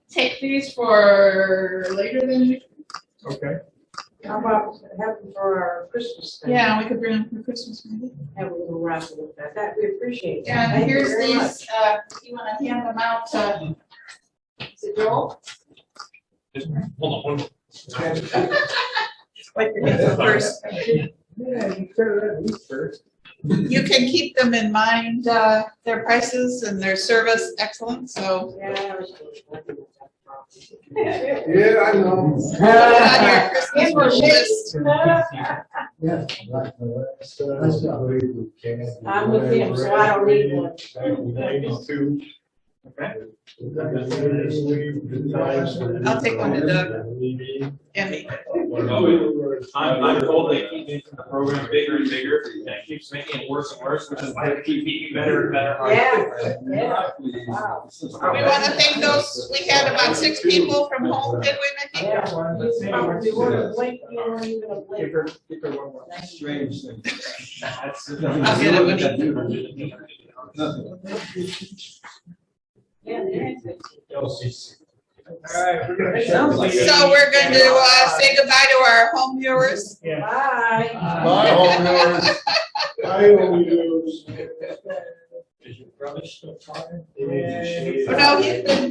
take these for later than, Okay. How about having for our Christmas thing? yeah, we could bring them for Christmas maybe. Have a little raffle with that. That we appreciate. that. Yeah, Thank and you here's very much. these, you wanna hand them out to, is it Joel? Just hold on. Like your hands first. Yeah, you could have these first. You can keep them in mind, their prices and their service excellent, so. Yeah, I was looking at that problem. Yeah, I know. Put it on your Christmas wish list. Yeah. I'm with him, so I don't need one. 92. Okay. I'll take one to Doug. And me. I'm told they keep making the program bigger and bigger, and it keeps making it worse and worse, which is why they keep making better and better. Yeah, yeah. Wow. We wanna thank those, we had about 6 people from home, did we, Mickey? Yeah, one, let's see. Probably weren't blink, you weren't even a Give blink. her one more. Strange thing. That's. I'll get it Yeah, yeah. LCC. All right, we're gonna Sounds like shut So we're going to say goodbye to our home viewers. Yeah. Bye. Bye, home viewers. Bye, home viewers. Is your brother still talking? Yeah. Oh, no, he's been